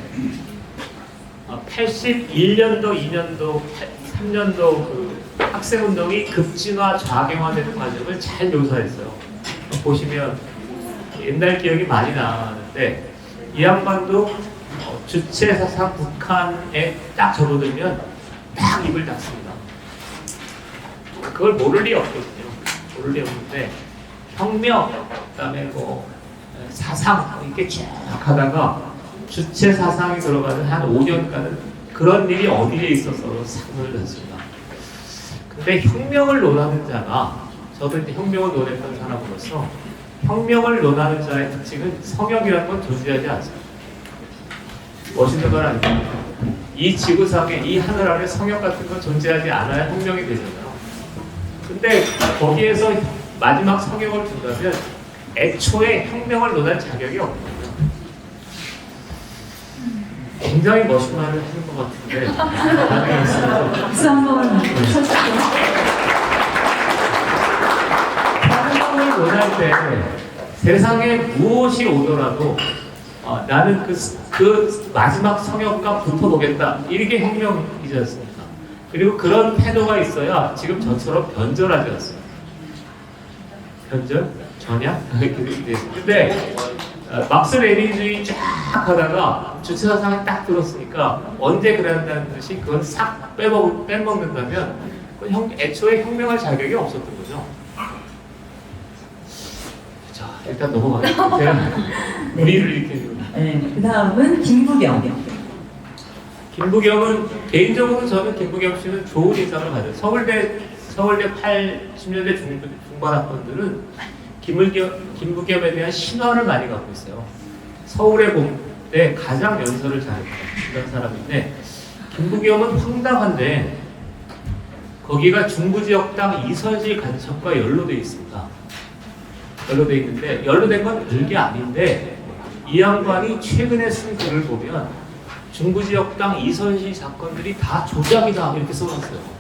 S2: 81년도, 2년도, 3년도 그 학생운동이 급진화, 좌경화되는 과정을 잘 묘사했어요. 보시면 옛날 기억이 많이 나는데 이 양반도 주체사상 북한에 딱 접어들면 딱 입을 닫습니다. 그걸 모를 리 없거든요. 모를 리 없는데 혁명, 그다음에 뭐 사상 이렇게 쭉 하다가 주체 사상이 들어가는 한 5년간은 그런 일이 어디에 있어서 상을 닫습니다. 근데 혁명을 논하는 자가 저도 이제 혁명을 논했던 사람으로서 혁명을 논하는 자의 특징은 성역이라는 건 존재하지 않습니다. 멋있는 건 아닙니다. 이 지구상에 이 하늘 아래 성역 같은 건 존재하지 않아야 혁명이 되잖아요. 근데 거기에서 마지막 성역을 준다면 애초에 혁명을 논할 자격이 없거든요. 굉장히 멋있는 말을 하는 것 같은데 나중에 있어요.
S1: 박수 한번 쳐주세요.
S2: 혁명을 논할 때 세상에 무엇이 오더라도 나는 그 마지막 성역과 붙어보겠다. 이게 혁명이지 않습니까? 그리고 그런 태도가 있어야 지금 저처럼 변절하지 않습니까? 변절? 전향? 근데 막스 레닌주의 쫙 하다가 주체사상이 딱 들었으니까 언제 그래야 한다는 듯이 그건 싹 빼먹는다면 애초에 혁명할 자격이 없었던 거죠. 자, 일단 넘어가겠습니다. 제가 우리를 일으키는
S1: 네, 그 다음은 김부겸.
S2: 김부겸은 개인적으로 저는 김부겸 씨는 좋은 인상을 가져요. 서울대 80년대 중반 학번들은 김부겸에 대한 신화를 많이 갖고 있어요. 서울에 볼 때 가장 연설을 잘했던 그런 사람인데 김부겸은 황당한데 거기가 중부지역당 이선실 간첩과 연루되어 있습니다. 연루되어 있는데 연루된 건 별게 아닌데 이 양반이 최근에 쓴 글을 보면 중부지역당 이선실 사건들이 다 조작이다 이렇게 써놨어요.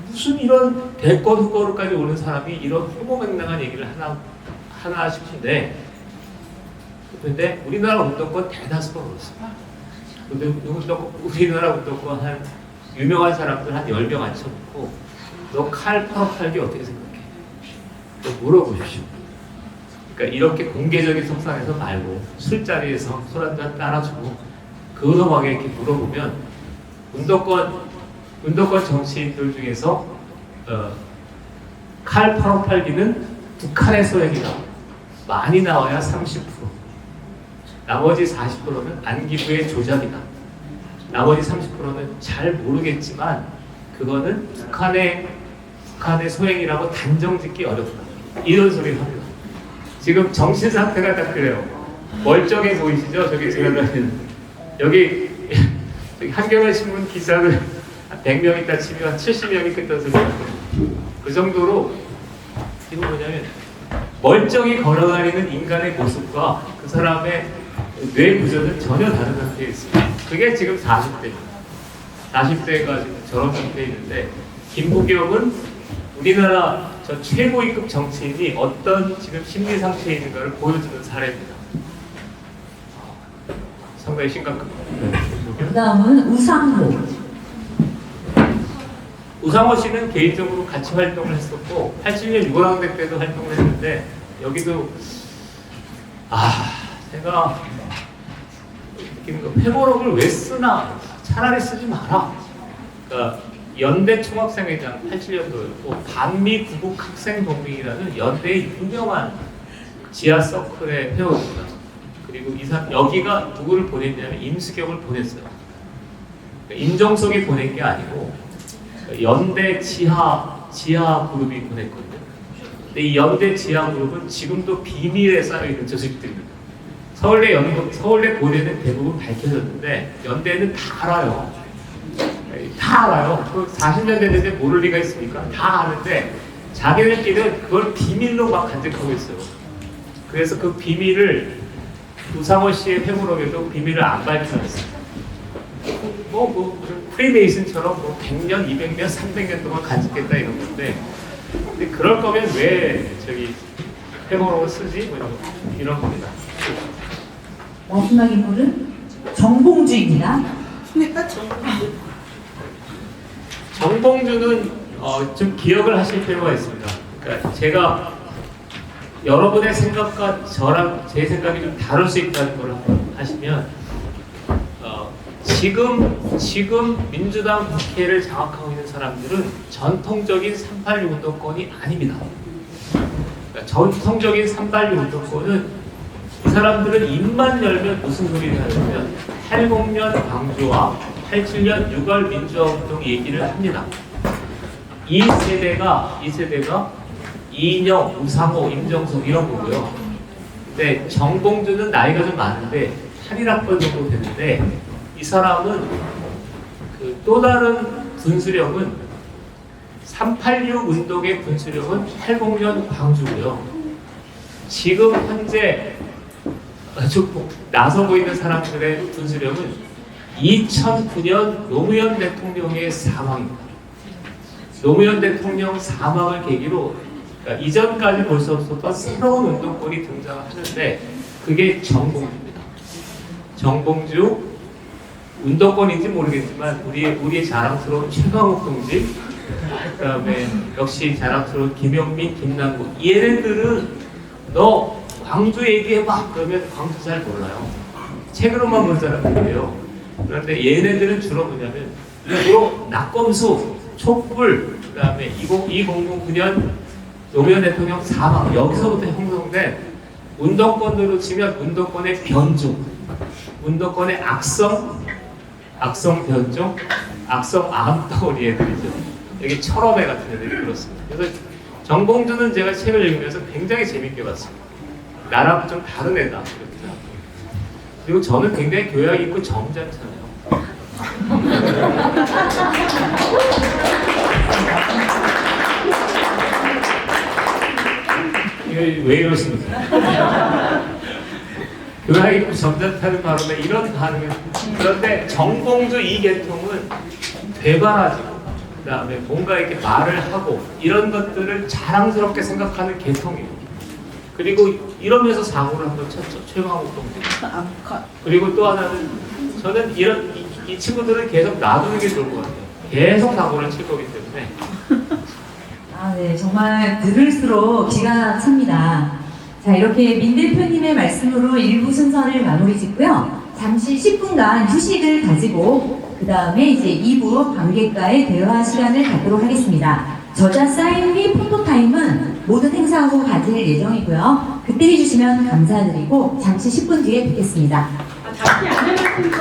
S2: 무슨 이런 대권 후보로까지 오는 사람이 이런 호모맹랑한 얘기를 하나 싶은데 근데 우리나라 운동권 대다수가 그렇습니다. 근데 우리나라 운동권 한 유명한 사람들 한 10명 앉혀놓고 너 칼 팔기 어떻게 생각해? 또 물어보십시오. 그러니까 이렇게 공개적인 석상에서 말고 술자리에서 술 한잔 따라주고 근엄하게 이렇게 물어보면 운동권 정치인들 중에서 칼 팔기는 북한의 소행이다. 많이 나와야 30%. 나머지 40%는 안기부의 조작이다. 나머지 30%는 잘 모르겠지만 그거는 북한의 소행이라고 단정짓기 어렵다. 이런 소리를 합니다. 지금 정신 상태가 딱 그래요. 멀쩡해 보이시죠? 저기 지나다니는 여기 한겨레 신문 기사를 100명 있다 치면 70명이 끝난 소리가 그 정도로 지금 뭐냐면 멀쩡히 걸어다니는 인간의 모습과 그 사람의 뇌 구조는 전혀 다른 상태에 있습니다. 그게 지금 40대입니다. 40대가 지금 저런 상태에 있는데 김부겸은 우리나라 저 최고위급 정치인이 어떤 지금 심리 상태에 있는가를 보여주는 사례입니다. 상당히 심각합니다.
S1: 그 다음은 우상호.
S2: 우상호 씨는 개인적으로 같이 활동을 했었고 87년 유골항쟁 때도 활동을 했는데 여기도 제가 느끼는 거 회고록을 왜 쓰나 차라리 쓰지 마라. 그러니까 연대 총학생회장 87년도였고 반미 구국 학생동맹이라는 연대의 유명한 지하 서클의 회원입니다. 그리고 여기가 누구를 보냈냐면 임수경을 보냈어요. 그러니까 임정석이 보낸 게 아니고 연대 지하 그룹이 보냈거든요. 근데 이 연대 지하 그룹은 지금도 비밀에 쌓여있는 조직들입니다. 서울대 고대는 대부분 밝혀졌는데 연대는 다 알아요. 다 알아요. 40년 됐는데 모를 리가 있습니까? 다 아는데 자기들끼리는 그걸 비밀로 막 간직하고 있어요. 그래서 그 비밀을 우상호 씨의 회고록에도 비밀을 안 밝혀냈어요. 프리메이슨처럼 100년, 200년, 300년 동안 간직했다 이런 건데 근데 그럴 거면 왜 저기 회고록을 쓰지? 이런 겁니다.
S1: 마지막 인물은 정봉주입니다.
S2: 정봉주는 좀 기억을 하실 필요가 있습니다. 그러니까 제가 여러분의 생각과 저랑 제 생각이 좀 다를 수 있다는 걸 하시면 지금 민주당 국회를 장악하고 있는 사람들은 전통적인 386 운동권이 아닙니다. 그러니까 전통적인 386 운동권은 이 사람들은 입만 열면 무슨 소리를 하냐면 80년 광주와 87년 6월 민주화 운동 얘기를 합니다. 이 세대가 이인영, 우상호, 임정숙 이런 거고요. 근데 정봉주는 나이가 좀 많은데 81학번 정도 되는데 이 사람은 그 또 다른 분수령은 386 운동의 분수령은 80년 광주고요. 지금 현재 나서고 있는 사람들의 분수령은 2009년 노무현 대통령의 사망입니다. 노무현 대통령 사망을 계기로 그러니까 이전까지 볼 수 없었던 새로운 운동권이 등장하는데 그게 정봉주입니다. 정봉주 운동권인지 모르겠지만 우리의 자랑스러운 최강욱 동지, 그다음에 역시 자랑스러운 김영민, 김남국, 얘네들은 너 광주 얘기해봐 그러면 광주 잘 몰라요. 책으로만 본 사람들이에요. 그런데 얘네들은 주로 뭐냐면 주로 낙검수, 촛불, 그다음에 2009년 노무현 대통령 사망, 여기서부터 형성된 운동권으로 치면 운동권의 변종, 운동권의 악성 변종, 악성 암덩어리 애들이죠. 여기 철업애 같은 애들이 그렇습니다. 그래서 정봉주는 제가 책을 읽으면서 굉장히 재밌게 봤습니다. 나랑 좀 다른 애다. 그렇죠. 그리고 저는 굉장히 교양 있고 점잖잖아요. 이거 왜 이러십니까? 교양 있고 점잖다는 말로는 이런 반응을. 그런데 정봉주 이 계통은 되바라지고 그다음에 뭔가 이렇게 말을 하고 이런 것들을 자랑스럽게 생각하는 계통이에요. 그리고 이러면서 사고를 한번 쳤죠. 최강욱 동지. 그리고 또 하나는 저는 이 친구들은 계속 놔두는 게 좋을 것 같아요. 계속 사고를 칠 거기 때문에.
S1: 아, 네. 정말 들을수록 기가 찹니다. 자, 이렇게 민 대표님의 말씀으로 1부 순서를 마무리 짓고요. 잠시 10분간 휴식을 가지고 그 다음에 이제 2부 관객과의 대화 시간을 갖도록 하겠습니다. 저자 사인 및 포토타임은 모든 행사 후 가질 예정이고요. 그때 해주시면 감사드리고 잠시 10분 뒤에 뵙겠습니다.
S3: 잠시 안내 말씀 좀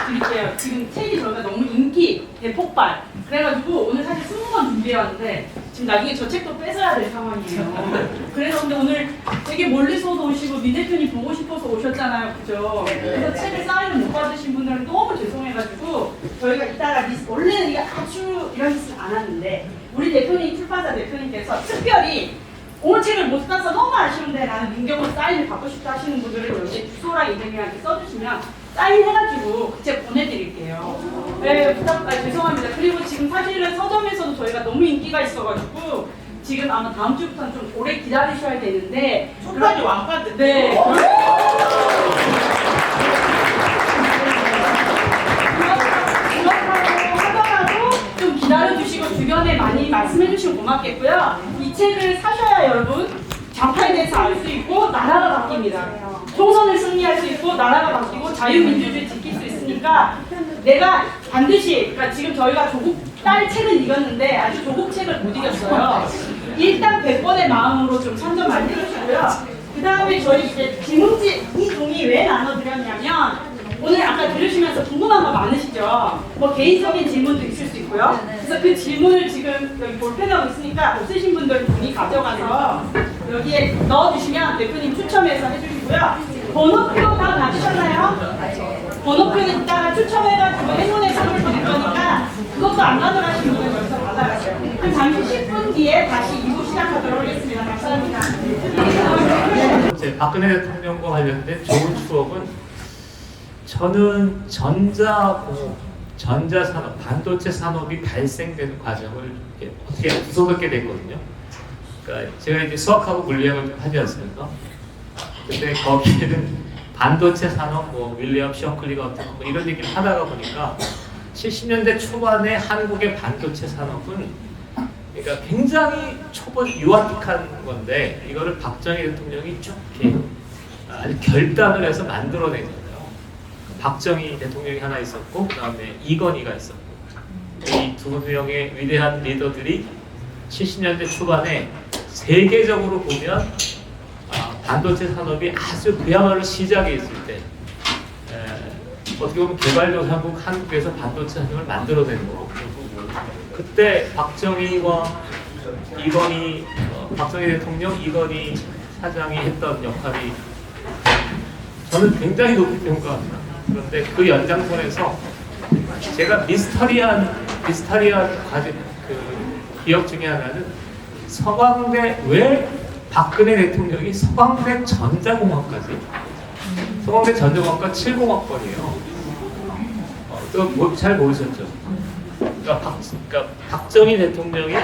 S3: 드릴게요. 지금 책이 저희가 너무 인기 대폭발 그래가지고 오늘 사실 20권 준비해왔는데 지금 나중에 저 책도 뺏어야 될 상황이에요. 그래서 근데 오늘 되게 멀리서도 오시고 민 대표님 보고 싶어서 오셨잖아요. 그죠? 그래서 책을 사인을 못 받으신 분들은 너무 죄송해가지고 저희가 이따가 원래는 이게 아주 이런 짓을 안 하는데 우리 대표님 출판사 대표님께서 특별히 오늘 책을 못 사서 너무 아쉬운데 나는 민경훈 사인을 받고 싶다 하시는 분들을 여기 주소랑 이름이랑 이렇게 써주시면 사인해가지고 그 책 보내드릴게요. 네, 죄송합니다. 그리고 지금 사실은 서점에서도 저희가 너무 인기가 있어가지고 지금 아마 다음 주부터는 좀 오래 기다리셔야 되는데
S4: 손까지 왕까지.
S3: 네. 그렇다고 하더라도 좀 기다려주시고 주변에 많이 말씀해주시면 고맙겠고요. 이 책을 사셔야 여러분 좌파에 대해서 알 수 있고 나라가 바뀝니다. 총선을 승리할 수 있고 나라가 바뀌고 자유민주주의 지킬 수 있으니까 내가 반드시 그러니까 지금 저희가 조국 딸 책은 이겼는데 아직 조국 책을 못 이겼어요. 일단 100번의 마음으로 좀 참전 많이 해주시고요. 그 다음에 저희 이제 지문지 이 종이 왜 나눠드렸냐면 오늘 아까 들으시면서 궁금한 거 많으시죠? 뭐 개인적인 질문도 있을 수 있고요. 그래서 그 질문을 지금 여기 볼펜하고 있으니까 없으신 분들은 종이 가져가서 여기에 넣어주시면 대표님 추첨해서 해주시고요. 번호표 다 받으셨나요? 번호표는 이따가 추첨해가지고 행운의 선물 드릴 거니까 그것도 안 가져가시는 분은 여기서 받아가세요. 그럼 잠시 10분 뒤에 다시 2부 시작하도록 하겠습니다. 감사합니다.
S2: 박근혜 대통령과 관련된 좋은 추억은 저는 전자산업, 반도체 산업이 발생되는 과정을 이렇게 어떻게 구속하게 됐거든요. 그러니까 제가 이제 수학하고 물리학을 좀 하지 않습니까? 근데 거기에는 반도체 산업, 뭐 윌리엄 셔클리가 어떤 뭐 이런 얘기를 하다가 보니까 70년대 초반에 한국의 반도체 산업은 그러니까 굉장히 초보 유아틱한 건데 이거를 박정희 대통령이 쭉 이렇게 아주 결단을 해서 만들어내잖아요. 박정희 대통령이 하나 있었고 그 다음에 이건희가 있었고 이 두 명의 위대한 리더들이 70년대 초반에 세계적으로 보면 반도체 산업이 아주 그야말로 시작에 있을 때 어떻게 보면 개발도상국 한국에서 반도체 산업을 만들어내는 거고 그때 박정희와 이건희 박정희 대통령 이건희 사장이 했던 역할이 저는 굉장히 높이 평가합니다. 그런데 그 연장선에서 제가 미스터리한 과제 기억 중에 하나는 서강대, 왜 박근혜 대통령이 서강대 전자공학까지, 서강대 전자공학과 7공학번이에요. 잘 모르셨죠? 그러니까 박정희 대통령이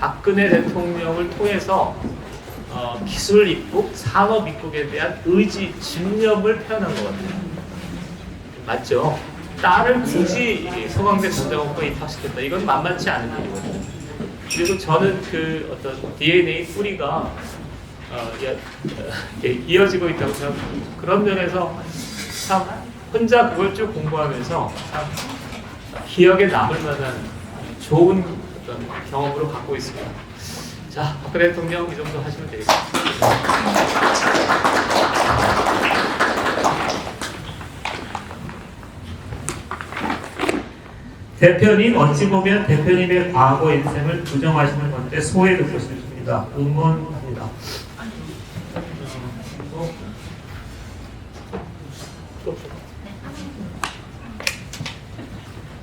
S2: 박근혜 대통령을 통해서 기술 입국, 산업 입국에 대한 의지, 집념을 표현한 것 같아요. 맞죠? 딸을 굳이 서강대 전자공학과에 입학시켰다. 이건 만만치 않은 일이거든요. 그리고 저는 그 어떤 DNA 뿌리가 이어지고 있다고 생각합니다. 그런 면에서 참 혼자 그걸 쭉 공부하면서 참 기억에 남을 만한 좋은 어떤 경험으로 갖고 있습니다. 자, 박근혜 대통령 이 정도 하시면 되겠습니다. 대표님, 어찌 보면 대표님의 과거 인생을 부정하시는 건데 소회 듣고 싶습니다. 응원합니다.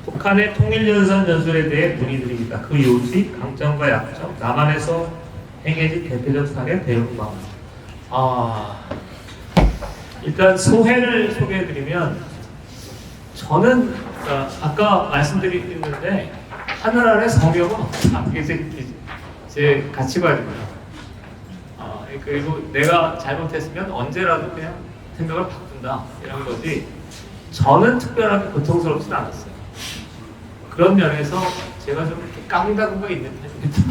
S2: 북한의 통일연선 연설에 대해 문의드립니다. 그 요지, 강점과 약점, 남한에서 행해진 대표적 사례, 대응 방안. 일단 소회를 소개해드리면, 저는 아까 말씀드렸는데 하늘 아래 성경은 없다. 이제 같이 봐야 됩니다. 그리고 내가 잘못했으면 언제라도 그냥 생각을 바꾼다, 이런 거지. 저는 특별하게 고통스럽진 않았어요. 그런 면에서 제가 좀 이렇게 깡다구가 있는 편입니다.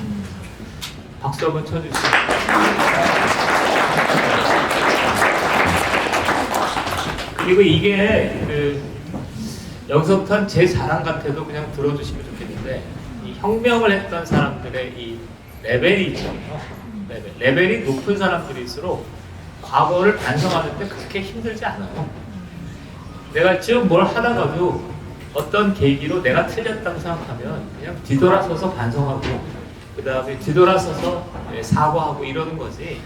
S2: 박수 한번 쳐주시죠. 그리고 이게 여기서부터는 제 자랑 같아도 그냥 들어주시면 좋겠는데, 이 혁명을 했던 사람들의 이 레벨이 있잖아요. 레벨이 높은 사람들일수록 과거를 반성하는데 그렇게 힘들지 않아요. 내가 지금 뭘 하다가도 어떤 계기로 내가 틀렸다고 생각하면 그냥 뒤돌아서서 반성하고 그 다음에 뒤돌아서서 사과하고 이러는 거지,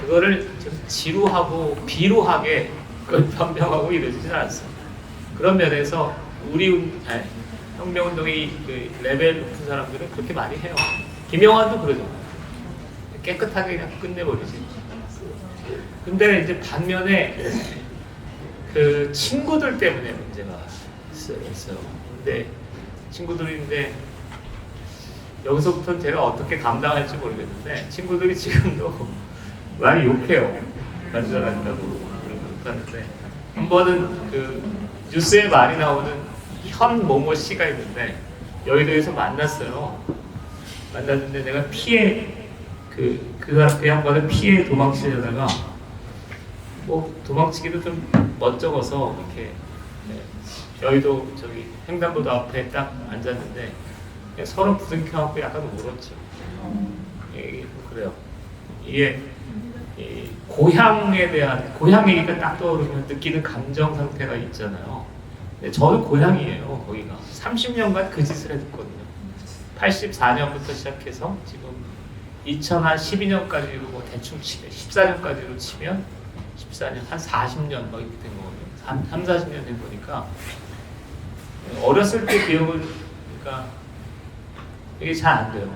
S2: 그거를 좀 지루하고 비루하게 그걸 변명하고 이러지는 않습니다. 그런 면에서 우리 혁명운동의 그 레벨 높은 사람들은 그렇게 많이 해요. 김영환도 그러잖아요. 깨끗하게 그냥 끝내버리지. 근데 이제 반면에 그 친구들 때문에 문제가 있어요. 근데 친구들인데 여기서부터는 제가 어떻게 감당할지 모르겠는데, 친구들이 지금도 많이 욕해요. 간절하다고 욕하는데, 한 번은 그 뉴스에 많이 나오는 현 모모 씨가 있는데 여의도에서 만났어요. 만났는데 내가 그 양반을 피해 도망치려다가 뭐 도망치기도 좀 멋쩍어서 이렇게 여의도 저기 횡단보도 앞에 딱 앉았는데 서로 부둥켜갖고 약간 울었죠. 그래요. 이게 고향에 대한, 고향 얘기가 딱 떠오르면 느끼는 감정 상태가 있잖아요. 근데 저는 고향이에요. 거기가 30년간 그 짓을 했거든요. 84년부터 시작해서 지금 2012년까지로 뭐 대충 치면 14년까지로 치면 14년 한 40년 막 이렇게 된 거거든요. 3, 40년 된 거니까 어렸을 때 기억은, 그러니까 이게 잘 안 돼요.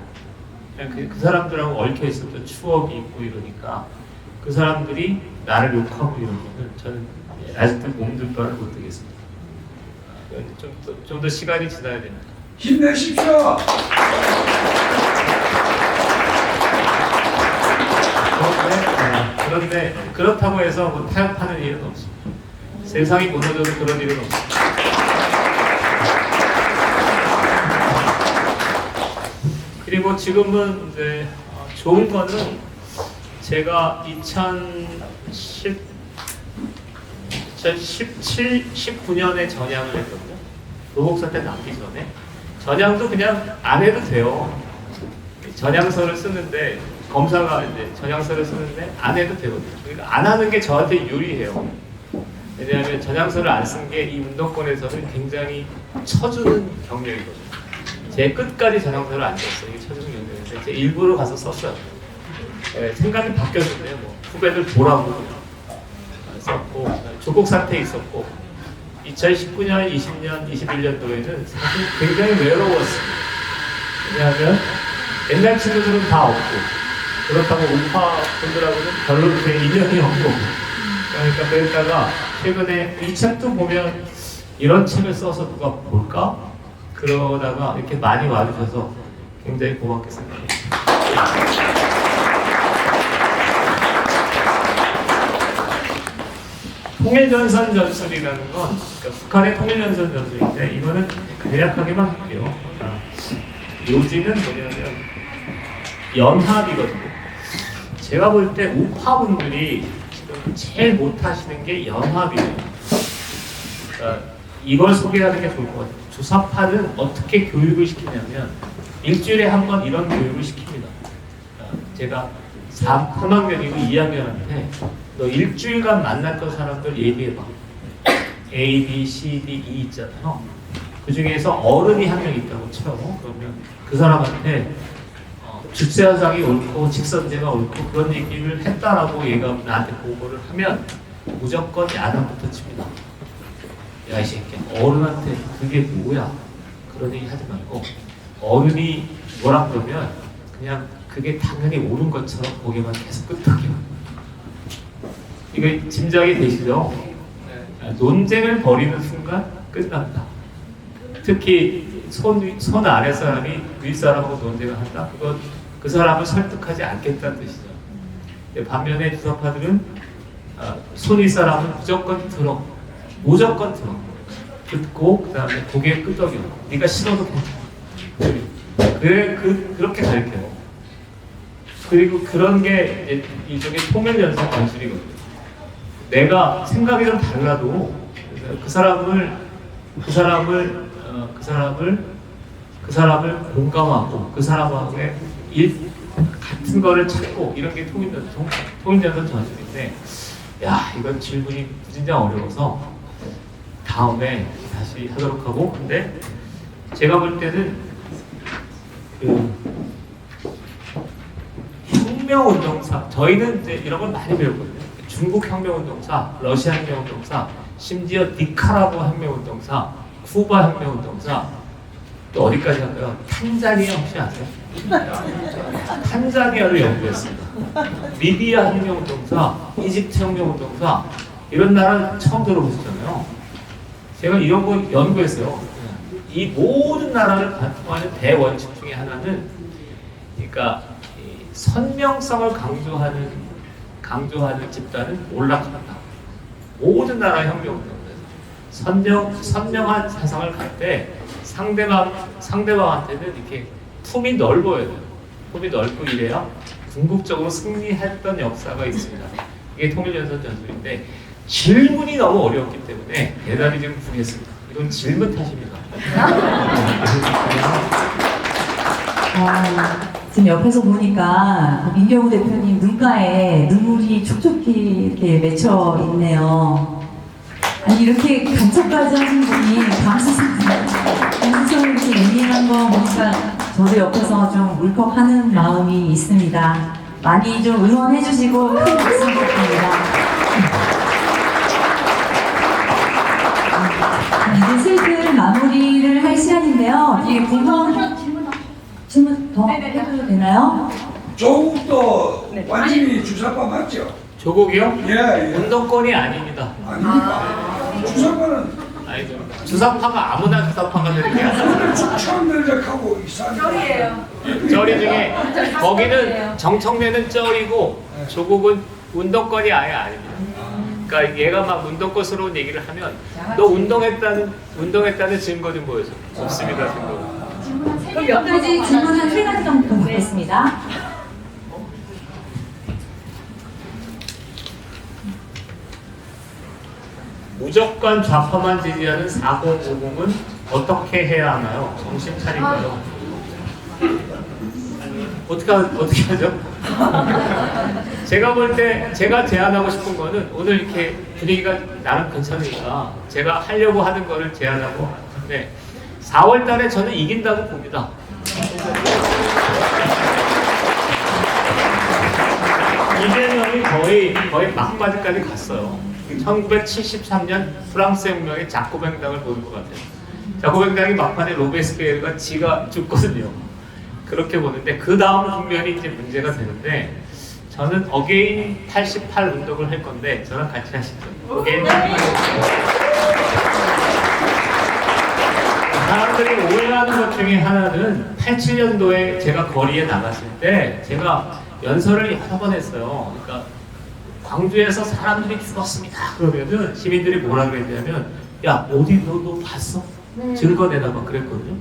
S2: 그냥 그 사람들하고 얽혀 있었던 추억이 있고 이러니까 그 사람들이 나를 욕하고 이러면은 저는 아직도 몸둘 바를 못 되겠습니다. 좀 더 시간이 지나야 됩니다.
S4: 힘내십시오.
S2: 그런데 그렇다고 해서 뭐 타협하는 일은 없습니다. 세상이 무너져도 그런 일은 없습니다. 그리고 지금은 이제 좋은 거는 제가 19년에 전향을 했거든요. 도곡사태 남기 전에. 전향도 그냥 안 해도 돼요. 전향서를 쓰는데, 검사가 이제 전향서를 쓰는데 안 해도 되거든요. 그러니까 안 하는 게 저한테 유리해요. 왜냐하면 전향서를 안 쓴 게 이 운동권에서는 굉장히 쳐주는 경력이거든요. 제 끝까지 전향서를 안 썼어요. 이게 쳐주는 경력인데 제 일부러 가서 썼어요. 생각이 바뀌었는데 뭐 후배들 보라고 썼고, 조국 사태 있었고, 2019년, 20년, 21년도에는 사실 굉장히 외로웠습니다. 왜냐하면 옛날 친구들은 다 없고, 그렇다고 우파 분들하고는 별로 그렇게 인연이 없고, 그러니까 그랬다가 최근에 이 책도 보면 이런 책을 써서 누가 볼까? 그러다가 이렇게 많이 와주셔서 굉장히 고맙게 생각합니다. 통일전선 전술이라는 건 그러니까 북한의 통일전선 전술인데 이거는 간략하게만 할게요. 요지는 뭐냐면 연합이거든요. 제가 볼 때 우파분들이 지금 제일 못하시는 게 연합이에요. 그러니까 이걸 소개하는 게 좋을 것 같아요. 주사파는 어떻게 교육을 시키냐면 일주일에 한 번 이런 교육을 시킵니다. 제가 3학년이고 2학년한테 너 일주일간 만났던 사람들 얘기해봐. A, B, C, D, E 있잖아요. 그 중에서 어른이 한 명 있다고 쳐. 그러면 그 사람한테 주체화상이 옳고 직선제가 옳고 그런 얘기를 했다라고 얘가 나한테 보고를 하면 무조건 야단부터 칩니다. 야, 이 새끼야. 어른한테 그게 뭐야? 그런 얘기 하지 말고 어른이 뭐라 그러면 그냥 그게 당연히 옳은 것처럼 고개만 계속 끄덕여. 이거 짐작이 되시죠? 논쟁을 벌이는 순간 끝납니다. 특히 손 아래 사람이 윗 사람하고 논쟁을 한다? 그건 그 사람을 설득하지 않겠다는 뜻이죠. 반면에 주사파들은 손 윗 사람은 무조건 들어. 무조건 들어. 듣고 그 다음에 고개 끄덕여. 네가 싫어도 괜찮아. 그렇게 가르쳐요. 그리고 그런 게 일종의 통일연습 전술이거든요. 내가 생각이 좀 달라도 그 사람을 공감하고 그 사람하고의 같은 거를 찾고 이런 게 통일연습 전술인데, 야, 이건 질문이 무진장 어려워서 다음에 다시 하도록 하고, 근데 제가 볼 때는 혁명운동사, 저희는 이제 이런 걸 많이 배웠거든요. 중국 혁명운동사, 러시아 혁명운동사, 심지어 니카라과 혁명운동사, 쿠바 혁명운동사, 또 어디까지 할까요? 탄자니아 혹시 아세요? 탄자니아를 연구했습니다. 리비아 혁명운동사, 이집트 혁명운동사, 이런 나라 처음 들어보셨잖아요. 제가 이런 거 연구했어요. 이 모든 나라를 관통하는 대원칙 중에 하나는, 그러니까 선명성을 강조하는 집단은 올라간다. 모든 나라의 혁명운동에서 선명한 사상을 갈 때 상대방한테는 이렇게 품이 넓어야 돼요. 품이 넓고 이래야 궁극적으로 승리했던 역사가 있습니다. 이게 통일연선 전술인데 질문이 너무 어려웠기 때문에 대답이 좀 부겠습니다. 이건 질문 탓입니다.
S1: 지금 옆에서 보니까 민경우 대표님 눈가에 눈물이 촉촉히 이렇게 맺혀 있네요. 아니, 이렇게 간척까지 하신 분이 감수성이 이렇게 예민한 거 보니까 저도 옆에서 좀 울컥하는 마음이 있습니다. 많이 좀 응원해 주시고 큰 박수 부탁드립니다. 이제 슬슬 마무리를 할 시간인데요. 이 질문 더 해도 되나요?
S4: 조국도 완전히 주사파 맞죠?
S2: 조국이요?
S4: 예.
S2: 운동권이 아닙니다.
S4: 아닙니까? 주사파는
S2: 아니죠. 주사파가 아무나 주사파가 되는 게 아니라
S4: 추천들적하고 이상해요.
S2: 쩌리 중에 거기는 정청래는 쩌리고 조국은 운동권이 아예 아닙니다. 그러니까 얘가 막 운동권스러운 얘기를 하면 너 운동했다는 증거 좀 보여줘. 없습니다, 증거.
S1: 그럼 몇 가지 질문 한 3가지 정도 받겠습니다.
S2: 무조건 좌파만 지지하는 4050은 어떻게 해야 하나요? 정신 차릴까요? 어떻게 하죠? 제가 볼 때 제가 제안하고 싶은 거는 오늘 이렇게 분위기가 나름 괜찮으니까 제가 하려고 하는 거를 제안하고 하는데 4월 달에 저는 이긴다고 봅니다. 이재명이 거의 막바지까지 갔어요. 1973년 프랑스 혁명의 자코뱅당을 보는 것 같아요. 자코뱅당이 막판에 로베스피에르가 지가 죽거든요. 그렇게 보는데 그 다음 국면이 이제 문제가 되는데 저는 어게인 88 운동을 할 건데 저랑 같이 하시죠. 어게인 88. 사람들이 오해하는 것 중에 하나는 87년도에 제가 거리에 나갔을 때 제가 연설을 여러 번 했어요. 그러니까 광주에서 사람들이 죽었습니다. 그러면은 시민들이 뭐라 그랬냐면 야 어디 너 봤어? 증거내다 막 그랬거든요.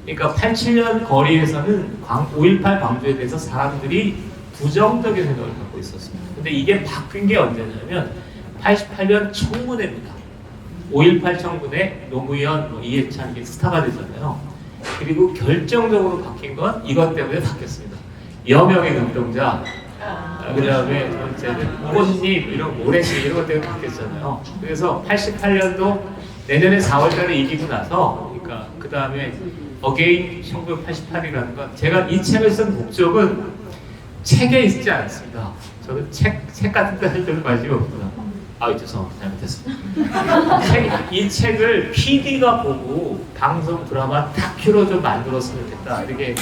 S2: 그러니까 87년 거리에서는 5.18 광주에 대해서 사람들이 부정적인 생각을 갖고 있었습니다. 근데 이게 바뀐 게 언제냐면 88년 청문회입니다. 5.18 청문회 노무현, 이해찬 이게 스타가 되잖아요. 그리고 결정적으로 바뀐 건 이것 때문에 바뀌었습니다. 여명의 눈동자, 그 다음에 두 번째는 꽃잎, 이런 모래시 이런 것 때문에 바뀌었잖아요. 그래서 88년도 내년에 4월달에 이기고 나서, 그러니까 그 다음에 어게인 1988이라는 건 제가 이 책을 쓴 목적은 책에 있지 않습니다. 저는 책 같은 데 할 때는 관심이 없구나. 죄송합니다. 잘못했습니다. 이 책을 PD가 보고 방송, 드라마, 다큐로 좀 만들었으면 좋겠다. 이렇게.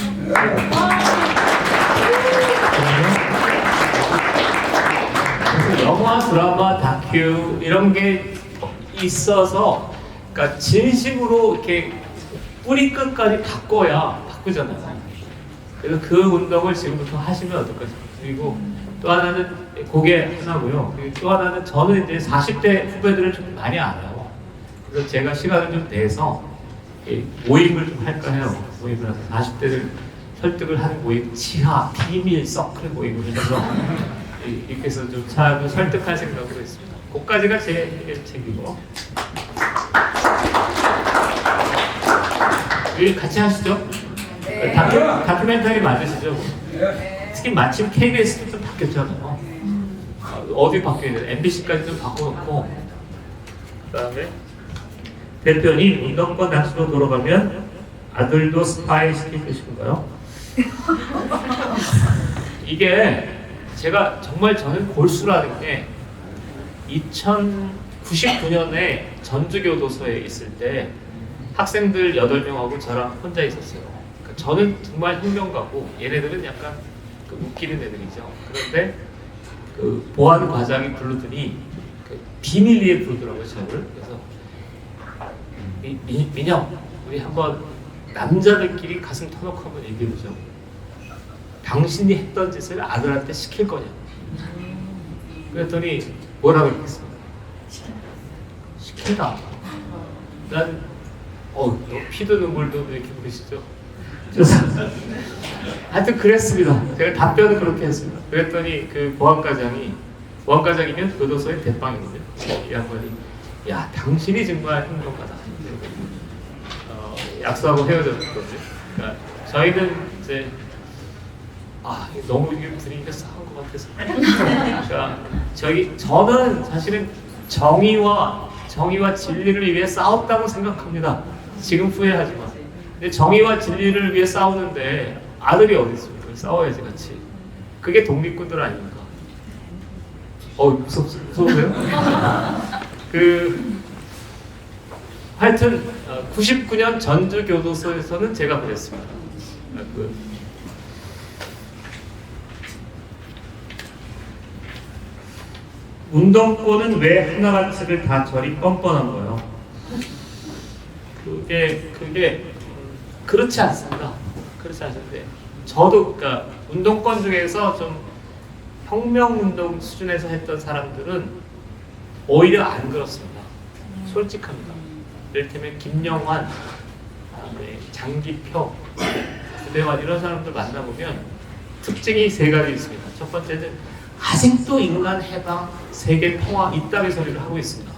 S2: 그래서 영화, 드라마, 다큐 이런 게 있어서, 그러니까 진심으로 이렇게 뿌리 끝까지 바꾸잖아요. 그래서 그 운동을 지금부터 하시면 어떨까 싶어요. 그리고 또 하나는 그게 하나고요. 그리고 또 하나는 저는 이제 40대 후배들을 좀 많이 알아요. 그래서 제가 시간을 좀 내서 모임을 좀 할까 해요. 모임을 해서 40대를 설득을 하는 모임, 치하, 비밀, 서클 모임을 해서 이렇게 해서 좀 사람을 설득할 생각으로 있습니다. 그까지가 제 책이고. 우리 같이 하시죠?
S4: 네.
S2: 다큐멘터리 맞으시죠?
S4: 네.
S2: 특히 마침 KBS도 좀 바뀌었잖아요. 어디 바뀌어야 돼요? MBC까지 좀 바꿔놓고, 그 다음에 대표님 운동권 낚시로 돌아가면 아들도 스파이 시킬 것인가요? 이게 제가 정말 저는 골수라는 게 2099년에 전주교도소에 있을 때 학생들 8명하고 저랑 혼자 있었어요. 그러니까 저는 정말 혁명가고 얘네들은 약간 웃기는 애들이죠. 그런데 그 보안 과장이 부르더니 그 비밀리에 부르더라고요, 저를. 그래서 민영, 우리 한번 남자들끼리 가슴 터놓고 한번 얘기해보죠. 당신이 했던 짓을 아들한테 시킬 거냐? 그랬더니 뭐라고 했겠습니까? 시킨다. 난 너 피도 눈물도 이렇게 부르시죠? 하여튼 그랬습니다. 제가 답변을 그렇게 했습니다. 그랬더니 그 보안과장이면 교도소의 대빵이거든요. 이 양반이 야 당신이 정말 행동가다. 약속하고 헤어졌거든요. 그러니까 저희는 이제 너무 이게 분위기가 싸한 것 같아서. 그러니까 저는 사실은 정의와 진리를 위해 싸웠다고 생각합니다. 지금 후회하지만. 근데 정의와 진리를 위해 싸우는데 아들이 어디 있습니까? 싸워야지 같이. 그게 독립군들 아닙니까? 무서우세요? 하여튼 99년 전주교도소에서는 제가 그랬습니다. 운동권은 왜 하나가치를 다 저리 뻔뻔한 거예요? 그게 그렇지 않습니다. 그렇지 않은데 저도 그러니까 운동권 중에서 좀 혁명운동 수준에서 했던 사람들은 오히려 안 그렇습니다. 솔직합니다. 이를테면 김영환, 장기표, 구대환 이런 사람들 만나보면 특징이 3가지 있습니다. 첫 번째는 아직도 인간 해방, 세계 평화 이따위 소리를 하고 있습니다.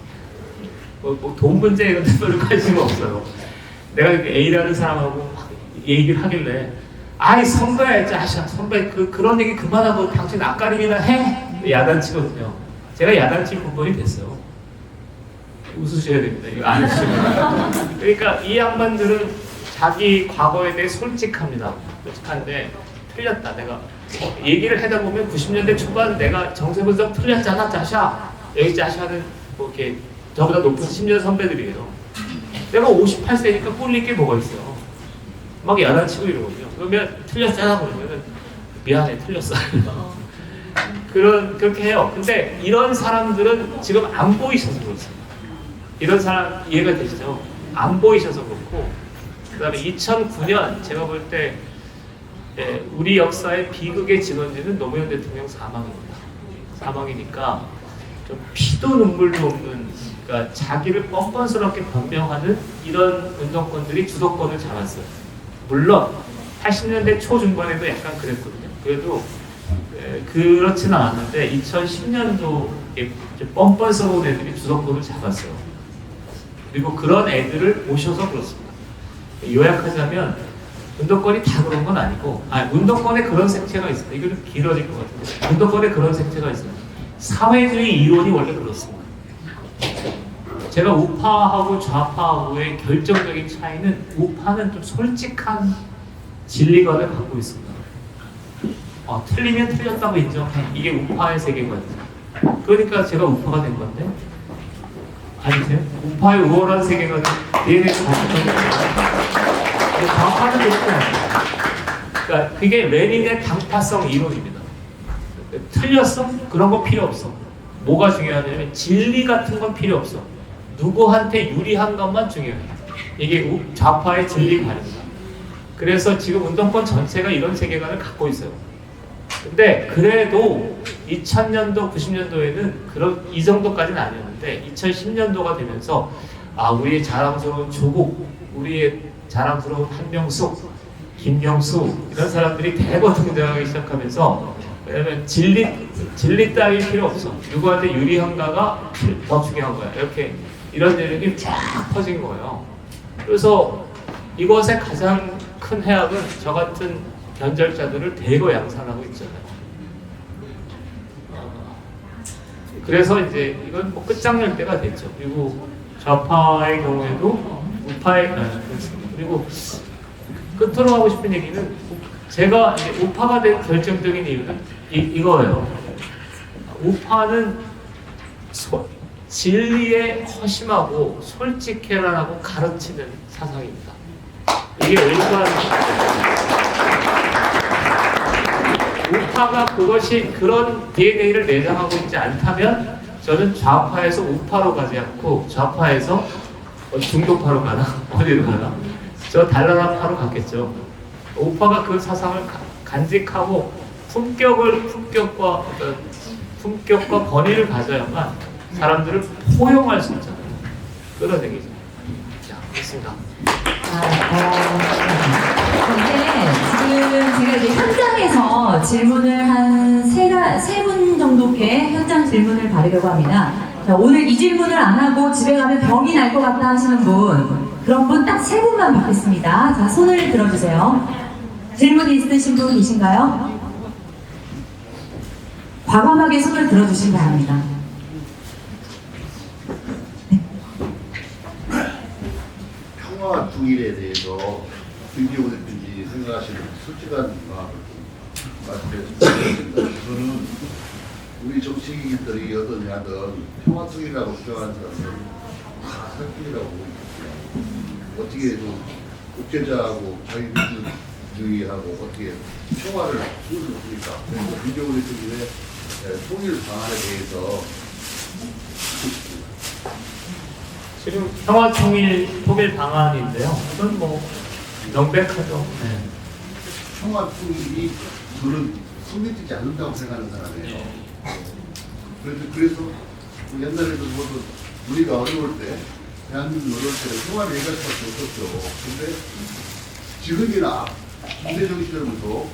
S2: 돈 문제 이런 데 별로 관심 없어요. 내가 이렇게 A라는 사람하고 막 얘기를 하길래 선배야 자식아 선배 그런 얘기 그만하고 당신 앞가림이나 해? 야단치거든요. 제가 야단칠 군번이 됐어요. 웃으셔야 됩니다. 이거 안 웃으시면. 그러니까 이 양반들은 자기 과거에 대해 솔직합니다. 솔직한데 틀렸다. 내가 얘기를 하다 보면 90년대 초반 내가 정세분석 틀렸잖아 자샤. 여기 자샤는 이렇게 저보다 높은 10년 선배들이에요. 내가 58세니까 꼴릴 게 뭐가 있어요. 막 야단치고 이러거든요. 그러면 틀렸잖아 그러면은 미안해 틀렸어. 그렇게 해요. 근데 이런 사람들은 지금 안 보이셔서 그렇습니다. 이런 사람 이해가 되시죠? 안 보이셔서 그렇고, 그다음에 2009년 제가 볼 때 우리 역사의 비극의 진원지는 노무현 대통령 사망입니다. 사망이니까 좀 피도 눈물도 없는, 그러니까 자기를 뻔뻔스럽게 변명하는 이런 운동권들이 주도권을 잡았어요. 물론 80년대 초중반에도 약간 그랬거든요. 그래도 그렇지는 않았는데 2010년도에 뻔뻔스러운 애들이 주도권을 잡았어요. 그리고 그런 애들을 모셔서 그렇습니다. 요약하자면 운동권이 다 그런 건 아니고, 운동권에 그런 생체가 있습니다. 이거 좀 길어질 것 같은데, 운동권에 그런 생체가 있습니다. 사회주의 이론이 원래 그렇습니다. 제가 우파하고 좌파하고의 결정적인 차이는, 우파는 좀 솔직한 진리관을 갖고 있습니다. 틀리면 틀렸다고 인정해. 이게 우파의 세계관이죠. 그러니까 제가 우파가 된 건데, 아니세요? 우파의 우월한 세계관은 DNA에서 가지고 있는 거예요. 좌파는 그렇게 아니에요. 그러니까 그게 레닌의 당파성 이론입니다. 틀렸어? 그런 거 필요 없어. 뭐가 중요하냐면 진리 같은 건 필요 없어. 누구한테 유리한 것만 중요해. 이게 좌파의 진리관입니다. 그래서 지금 운동권 전체가 이런 세계관을 갖고 있어요. 근데 그래도 2000년도, 90년도에는 이 정도까지는 아니었는데 2010년도가 되면서 우리의 자랑스러운 조국, 우리의 자랑스러운 한명숙, 김명수 이런 사람들이 대거 등장하기 시작하면서, 왜냐면 진리 따위 필요 없어. 누구한테 유리한가가 더 중요한 거야. 이렇게 이런 내용이 쫙 퍼진 거예요. 그래서 이것의 가장 큰 해악은 저 같은 변절자들을 대거 양산하고 있잖아요. 그래서 이제 이건 뭐 끝장낼 때가 됐죠. 그리고 좌파의 경우에도 우파의 그리고 끝으로 하고 싶은 얘기는, 제가 이제 우파가 된 결정적인 이유는 이거예요. 우파는 진리에 허심하고 솔직해라라고 가르치는 사상입니다. 이게 일반 우파가 그런 DNA를 내장하고 있지 않다면 저는 좌파에서 우파로 가지 않고 좌파에서 중도파로 가나 어디로 가나 저 달나라파로 갔겠죠. 우파가 그 사상을 간직하고 품격과 권위를 가져야만 사람들을 포용할 수 있잖아요. 끌어내기죠. 자, 됐습니다.
S1: 근데 지금 제가 이제 현장에서 질문을 한 세 분 정도께 현장 질문을 받으려고 합니다. 자, 오늘 이 질문을 안 하고 집에 가면 병이 날 것 같다 하시는 분, 그런 분 딱 세 분만 받겠습니다. 자, 손을 들어주세요. 질문 있으신 분 계신가요? 과감하게 손을 들어주시기 바랍니다.
S5: 평화 통일에 대해서 김기호 대표님이 생각하시는 솔직한 마음을 말씀해 주셨습니다. 저는 우리 정치인들이 여든 야든 평화 통일이라고 주장하는 사람들은 다 사기라고 보고 있습니다. 어떻게 좀 국제자하고 자유민주주의하고 어떻게 평화를 키울 수 있습니까? 그래서 김기호 대표님의 통일 방안에 대해서
S2: 지금 평화 통일 방안인데요. 이건 뭐 명백하죠. 네.
S5: 평화 통일이 저는 성립되지 않는다고 생각하는 사람이에요. 그래서 옛날에도 모두 우리가 어려울 때, 대한민국 어려울 때는 평화를 얘기할 수밖에 없었죠. 근데 지금이나 군대정 시절부터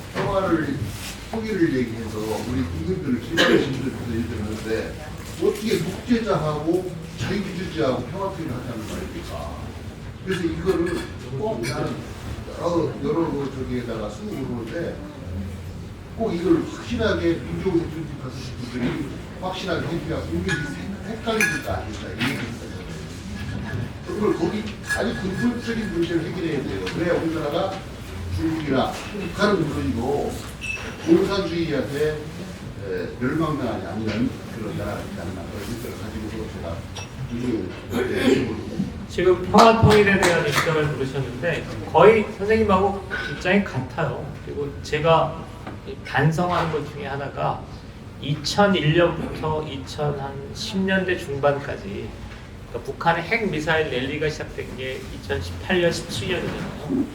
S5: 통일을 얘기해서 우리 국민들을 실망시키는 일들을 하는데 어떻게 국제자하고 자유민주주의하고 평화 통일을 하자는 말입니까? 그래서 이거를 꼭 나는 여러 저기에다가 쓰고 그러는데 꼭 이걸 확실하게 민주국 대표님 같으신 분들이 확실하게 해줘야 국민이 헷갈리지가 않습니다. 이 얘기입니다. 그걸 거기 아주 근본적인 문제를 해결해야 돼요. 그래야 우리나라가 중국이나 북한은 물론이고 공산주의한테 멸망당하지 않는 그런 나라라는 그런 생각을 가지고 제가
S2: 지금 평화 통일에 대한 입장을 물으셨는데 거의 선생님하고 입장이 같아요. 그리고 제가 반성하는 것 중에 하나가 2001년부터 2010년대 중반까지 그러니까 북한의 핵 미사일 랠리가 시작된 게 2018년, 17년이잖아요.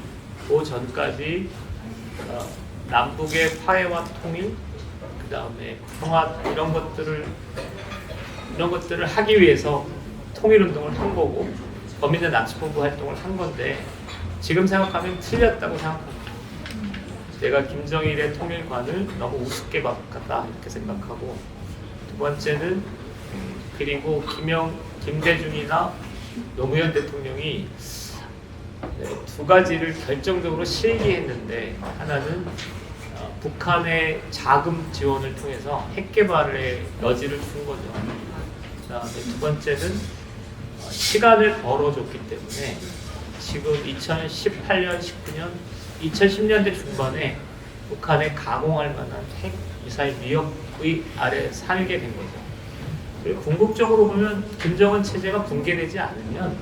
S2: 그 전까지 남북의 화해와 통일, 그 다음에 평화 이런 것들을 하기 위해서 통일운동을 한 거고 범인의 납치본부 활동을 한 건데 지금 생각하면 틀렸다고 생각합니다. 내가 김정일의 통일관을 너무 우습게 봤다 이렇게 생각하고 두 번째는 그리고 김대중이나 노무현 대통령이 두 가지를 결정적으로 실기했는데 하나는 북한의 자금 지원을 통해서 핵 개발에 여지를 준 거죠. 그다음에 두 번째는 시간을 벌어줬기 때문에 지금 2018년, 19년, 2010년대 중반에 북한에 가공할 만한 핵 미사일 위협의 아래 살게 된 거죠. 그리고 궁극적으로 보면 김정은 체제가 붕괴되지 않으면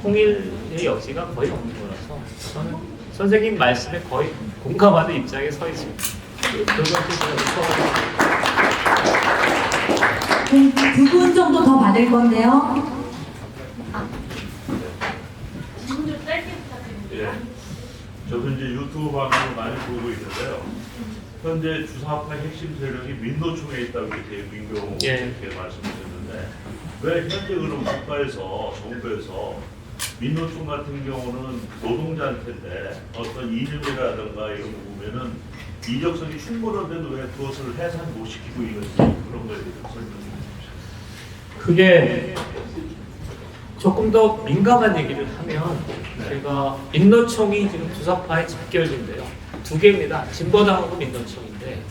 S2: 통일의 여지가 거의 없는 거라서 저는 선생님 말씀에 거의 공감하는 입장에 서 있습니다.
S1: 두 분 정도 더 받을 건데요.
S3: 질문 좀 짧게 부탁드립니다.
S6: 예. 저도 이제 유튜브 방송을 많이 보고 있는데요. 현재 주사파 핵심 세력이 민노총에 있다고 이렇게 민경 이렇게 말씀하셨는데 왜 현재 그런 국가에서 정부에서 민노총 같은 경우는 노동자한테인데 어떤 이념이라든가 이런 거 보면은 이적성이 충분한데도 왜 그것을 해산 못 시키고 있는지 그런 거에 대해서 설명 좀 해주십시오.
S2: 그게 조금 더 민감한 얘기를 하면 제가 민노총이 지금 주사파의 집결지인데요. 두 개입니다. 진보당하고 민노총인데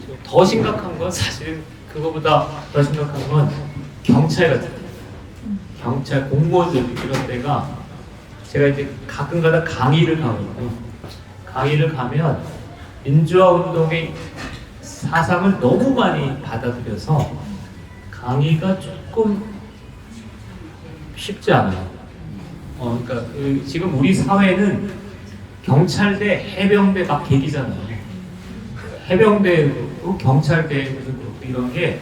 S2: 지금 더 심각한 건 사실은 그거보다 더 심각한 건 경찰 같은 데 경찰 공무원들 이런 데가 제가 이제 가끔가다 강의를 가거든요. 강의를 가면 민주화 운동의 사상을 너무 많이 받아들여서 강의가 조금 쉽지 않아요. 그러니까 지금 우리 사회는 경찰대, 해병대 막 계기잖아요. 해병대, 경찰대 이런 게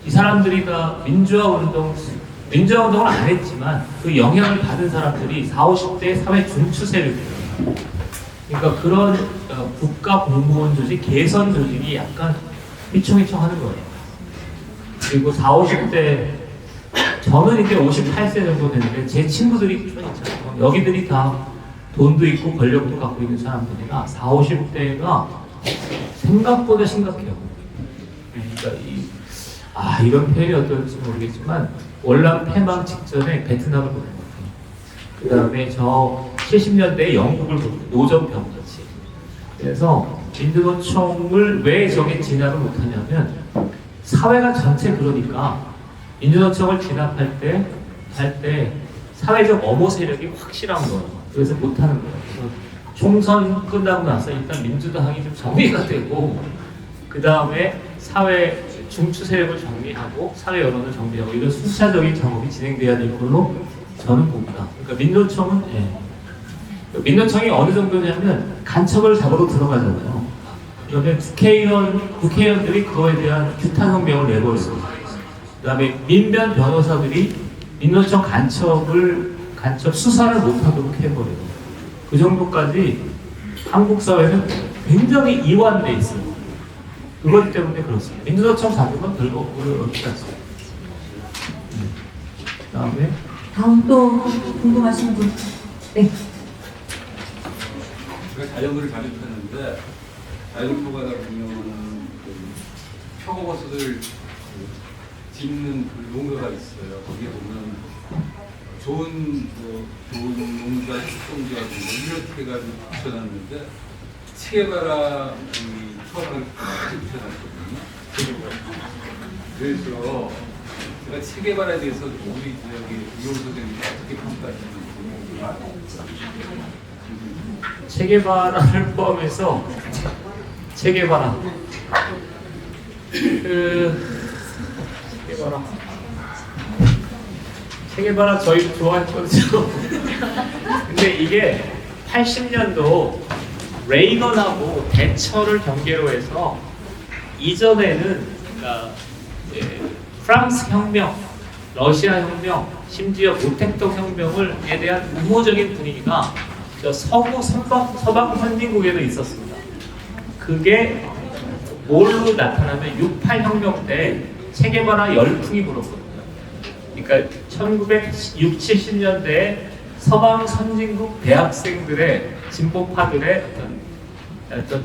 S2: 이 사람들이 다 민주화 운동을 안 했지만 그 영향을 받은 사람들이 40, 50대 사회 중추 세력이에요. 그러니까 그런 국가 공무원 조직, 개선 조직이 약간 휘청휘청하는 거예요. 그리고 40, 50대 저는 이제 58세 정도 되는데 제 친구들이 좀 있잖아요. 여기들이 다 돈도 있고 권력도 갖고 있는 사람들이라 40, 50대가 생각보다 심각해요. 그러니까 이런 표현이 어떨지 모르겠지만 월남 패망 직전에 베트남을 보는 것 같아요. 그 다음에 저 70년대에 영국을 보는 노점병같이. 그래서 민주노총을 왜 저게 진압을 못하냐면 사회가 전체 그러니까 민주노총을 진압할 때 사회적 엄호 세력이 확실한 거예요. 그래서 못하는 거예요. 그래서 총선 끝나고 나서 일단 민주당이 좀 정리가 되고 그 다음에 사회 중추 세력을 정리하고 사회 여론을 정리하고 이런 순차적인 작업이 진행돼야 될 걸로 저는 봅니다. 그러니까 민노총은 민노총이 어느 정도냐면 간첩을 잡으러 들어가잖아요. 그러면 국회의원들이 그거에 대한 규탄성명을 내버리고 그다음에 민변 변호사들이 민노총 간첩 수사를 못하도록 해버려요. 그 정도까지 한국 사회는 굉장히 이완돼 있어요. 그것 때문에 그렇습니다. 민주노총 잡으면 별거 없지 않습니다. 그다음에
S1: 다음 또 궁금하신 분? 네.
S7: 제가 자전거를 자주 타는데 자전거 가다 보면 표고버섯을 짚는 그 농가가 있어요. 거기에 보면 좋은 농가 축동지하고 이렇게 해가지고 붙여놨는데 체계바라 초상을 팍 붙여놨거든요. 그래서 제가 체계바라에 대해서 우리 이용 선생님이 어떻게 평가하시는지
S2: 체계바라를 포함해서 체계바라 체계바라 체게바라 저희도 좋아했거든요. 근데 이게 80년도 레이건하고 대처를 경계로 해서 이전에는 프랑스 혁명, 러시아 혁명, 심지어 모택동 혁명을에 대한 우호적인 분위기가 저 서부 서방 선진국에도 있었습니다. 그게 뭘로 나타나면 68 혁명 때 체게바라 열풍이 불었거든요. 그러니까 1960, 70년대에 서방 선진국 대학생들의 진보파들의 어떤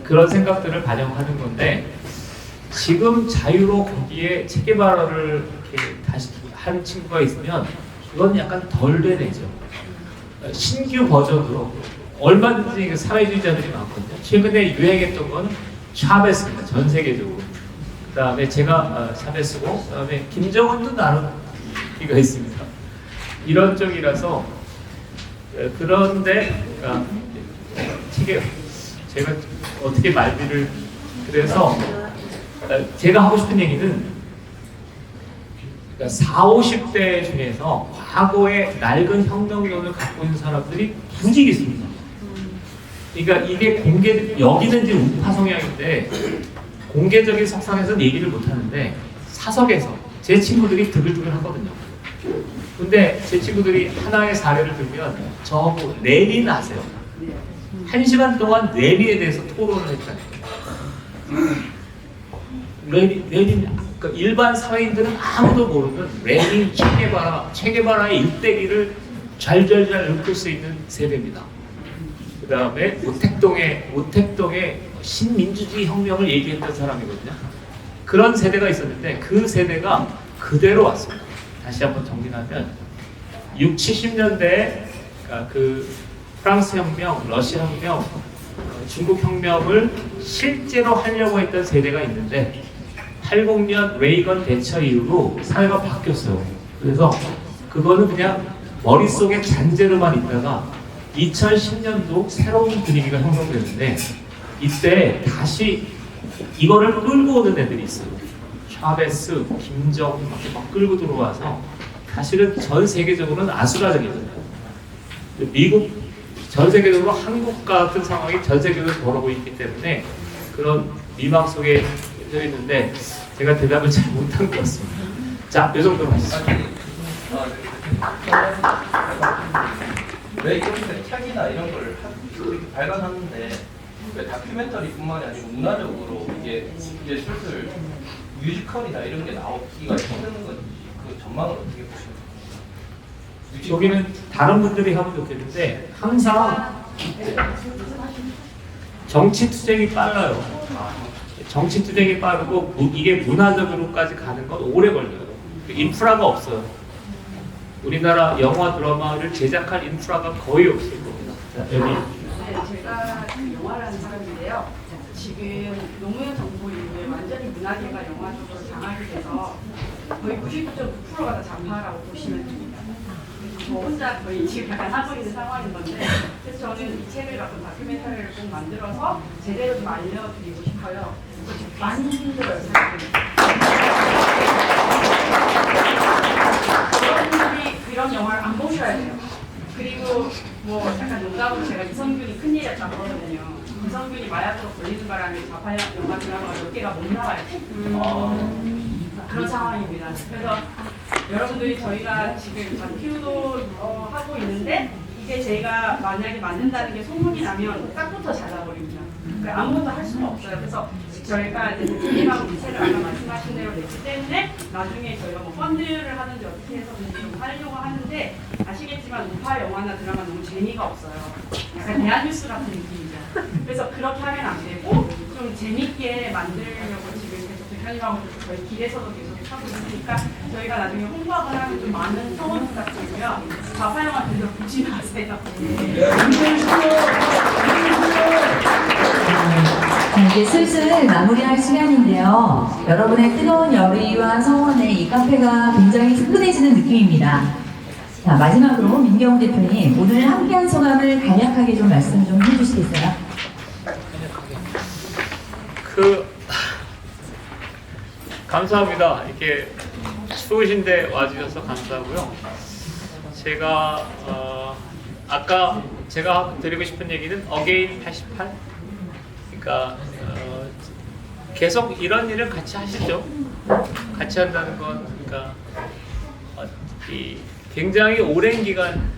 S2: 그런 생각들을 반영하는 건데, 지금 자유로 거기에 체게바라를 이렇게 다시 한 친구가 있으면 그건 약간 덜 되네죠. 신규 버전으로 얼마든지 사회주의자들이 많거든요. 최근에 유행했던 건 샤베스입니다. 전 세계적으로. 그 다음에 제가 샤베스고, 그 다음에 김정은도 나름 인기가 있습니다. 이런 쪽이라서 그런데 제가 어떻게 말들을 그래서 제가 하고 싶은 얘기는 40, 50대 중에서 과거의 낡은 혁명론을 갖고 있는 사람들이 부직 있습니다. 그러니까 이게 여기는 이제 우파 성향인데 공개적인 석상에서는 얘기를 못 하는데 사석에서 제 친구들이 드글드글 하거든요. 근데 제 친구들이 하나의 사례를 들면 저하고 레닌 아세요? 1시간 동안 레닌에 대해서 토론을 했다니까요. 레닌, 그러니까 일반 사회인들은 아무도 모르는 레닌, 체게바라의 일대기를 잘잘잘 읊을 수 있는 세대입니다. 그 다음에 모택동의 신민주주의 혁명을 얘기했던 사람이거든요. 그런 세대가 있었는데 그 세대가 그대로 왔습니다. 다시 한번 정리하면 60, 70년대에 그 프랑스 혁명, 러시아 혁명, 중국 혁명을 실제로 하려고 했던 세대가 있는데 80년 레이건 대처 이후로 사회가 바뀌었어요. 그래서 그거는 그냥 머릿속에 잔재로만 있다가 2010년도 새로운 분위기가 형성되는데 이때 다시 이거를 끌고 오는 애들이 있어요. 샤베스, 김정은 막 끌고 들어와서 사실은 전 세계적으로는 아수라장이거든요. 미국 전 세계적으로 한국 같은 상황이 전 세계적으로 벌어오고 있기 때문에 그런 미망 속에 서 있는데 제가 대답을 잘 못한 것 같습니다. 자, 이 정도로 하시죠.
S8: 왜 이렇게 책이나 이런 걸 발간하는데 왜 다큐멘터리뿐만이 아니고 문화적으로 이게 이제 슬슬 뮤지컬이나 이런 게 나오기가 힘든 건지 그 전망을 어떻게 보시나요?
S2: 여기는 다른 분들이 하면 좋겠는데 항상 정치 투쟁이 빨라요. 정치 투쟁이 빠르고 이게 문화적으로까지 가는 건 오래 걸려요. 인프라가 없어요. 우리나라 영화 드라마를 제작할 인프라가 거의 없을 겁니다. 자, 여기.
S3: 네, 제가 영화를 하는 사람인데요. 지금 노무현 정부 이후에 완전히 문화계가 영화적으로 장악이 돼서 거의 99.9%가 다 좌파라고 보시면 됩니다. 저 혼자 거의 지금 약간 하고 있는 상황인 건데, 그래서 저는 이 책을 갖고 다큐멘터리를 꼭 만들어서 제대로 좀 알려드리고 싶어요. 많이 힘들어요, 사실. 여러분들이 그런 영화를 안 보셔야 돼요. 그리고 뭐 약간 농담으로 제가 이성균이 큰일이었다고 그러거든요. 이성균이 마약으로 걸리는 바람에 좌파 영화 드라마가 몇 개가 못 나와요. 그런 상황입니다. 그래서 여러분들이 저희가 지금 다큐도 하고 있는데 이게 제가 만약에 만든다는 게 소문이 나면 싹부터 잘라버립니다. 그러니까 아무것도 할 수가 없어요. 그래서 저희가 이제 대표님하고 미체를 아까 말씀하신 대로 냈기 때문에 나중에 저희가 뭐 펀드를 하든지 어떻게 해서 좀 하려고 하는데, 아시겠지만 우파 영화나 드라마 너무 재미가 없어요. 약간 대한뉴스 같은 느낌이죠. 그래서 그렇게 하면 안 되고 좀 재밌게 만들려고 지금 계속 대표님하고 저희 길에서도 계속 하고 있으니까 저희가 나중에 홍보하거나 하면 좀 많은 성원 부탁드리고요. 좌파 영화 들려 보지 마세요.
S1: 자, 이제 슬슬 마무리할 시간인데요. 여러분의 뜨거운 열의와 성원에 이 카페가 굉장히 훈훈해지는 느낌입니다. 자, 마지막으로 민경훈 대표님, 오늘 함께한 소감을 간략하게 좀 말씀 좀 해주시겠어요?
S2: 감사합니다. 이렇게 추우신데 와주셔서 감사하고요. 제가 아까 제가 드리고 싶은 얘기는 어게인 88. 그러니까 계속 이런 일을 같이 하시죠. 같이 한다는 건 그러니까 이 굉장히 오랜 기간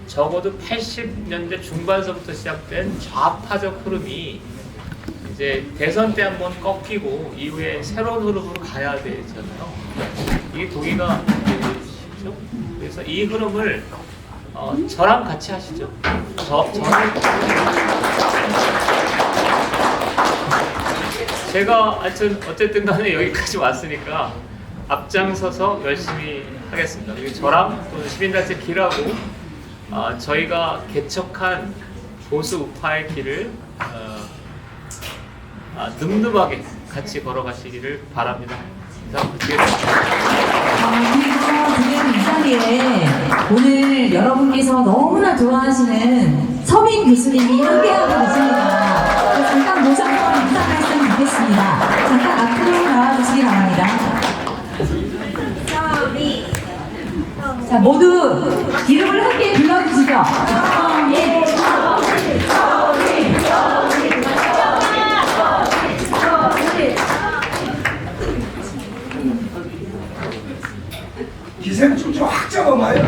S2: 적어도 80년대 중반서부터 시작된 좌파적 흐름이 이제 대선 때 한번 꺾이고 이후에 새로운 흐름으로 가야 되잖아요. 이게 동의가 되시죠? 그래서 이 흐름을 저랑 같이 하시죠. 저는 제가 하여튼 어쨌든 간에 여기까지 왔으니까 앞장서서 열심히 하겠습니다. 그리고 저랑 또 시민단체 길하고 저희가 개척한 보수 우파의 길을 늠름하게 같이 걸어가시기를 바랍니다. 이상 부탁드리겠습니다.
S1: 그리고 지금 이 자리에 오늘 여러분께서 너무나 좋아하시는 서민 교수님이 함께하고 계십니다. 잠깐 모셔서 인사 말씀 드리겠습니다. 잠깐 앞으로 나와주시기 바랍니다. 자, 모두 이름을 함께 불러주시죠.
S4: 기생충 좀 확 잡아봐요.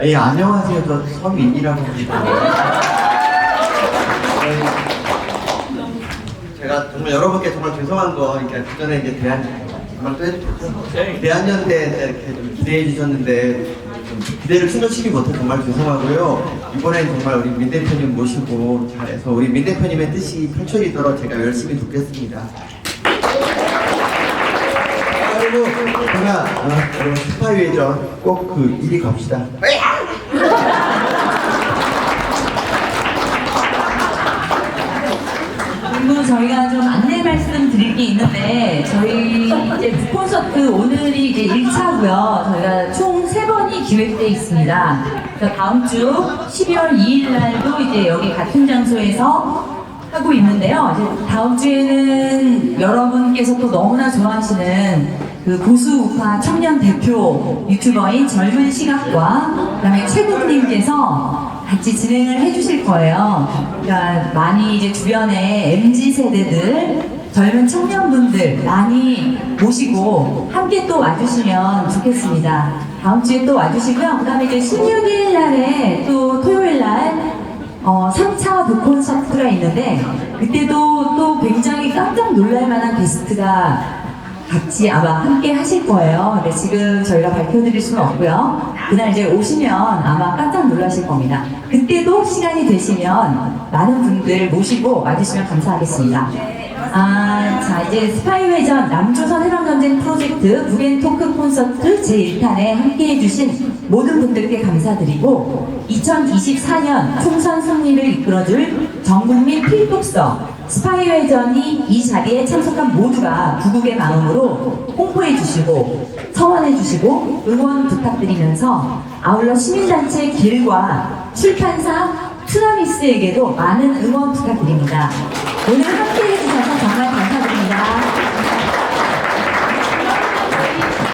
S9: 예, 안녕하세요. 저 서민이라고 합니다. 제가 정말 여러분께 정말 죄송한 거, 그러니까 그전에 이제 정말 또 해주셨죠. 대한연대 때 이렇게 좀 기대해 주셨는데 좀 기대를 충족시키지 못해 정말 죄송하고요. 이번엔 정말 우리 민 대표님 모시고 잘해서 우리 민 대표님의 뜻이 펼쳐지도록 제가 열심히 돕겠습니다. 그리고 제가 여러분 스파이웨이전 꼭 그 1위 갑시다.
S1: 그리고 저희가 좀 안내 말씀 드릴 게 있는데 저희 이제 북콘서트 오늘이 이제 1차고요. 저희가 총 3번이 기획되어 있습니다. 그래서 다음 주 12월 2일 날도 이제 여기 같은 장소에서 하고 있는데요. 이제 다음 주에는 여러분께서 또 너무나 좋아하시는 그 보수 우파 청년 대표 유튜버인 젊은 시각과 그다음에 최군님께서 같이 진행을 해주실 거예요. 그러니까 많이 이제 주변에 MZ 세대들, 젊은 청년분들 많이 모시고 함께 또 와주시면 좋겠습니다. 다음 주에 또 와주시고요. 그다음에 이제 16일 날에 또 토요일 날 3차 북콘서트가 있는데 그때도 또 굉장히 깜짝 놀랄만한 게스트가 같이 아마 함께 하실 거예요. 근데 지금 저희가 밝혀드릴 수는 없고요. 그날 이제 오시면 아마 깜짝 놀라실 겁니다. 그때도 시간이 되시면 많은 분들 모시고 와주시면 감사하겠습니다. 자, 이제 스파이회전 남조선 해방전쟁 프로젝트 북앤토크 콘서트 제1탄에 함께 해주신 모든 분들께 감사드리고 2024년 총선 승리를 이끌어줄 전국민 필독서 스파이회전이 이 자리에 참석한 모두가 구국의 마음으로 홍보해주시고 성원해주시고 응원 부탁드리면서 아울러 시민단체 길과 출판사 트라미스에게도 많은 응원 부탁드립니다. 오늘 함께 해주셔서 정말 감사합니다.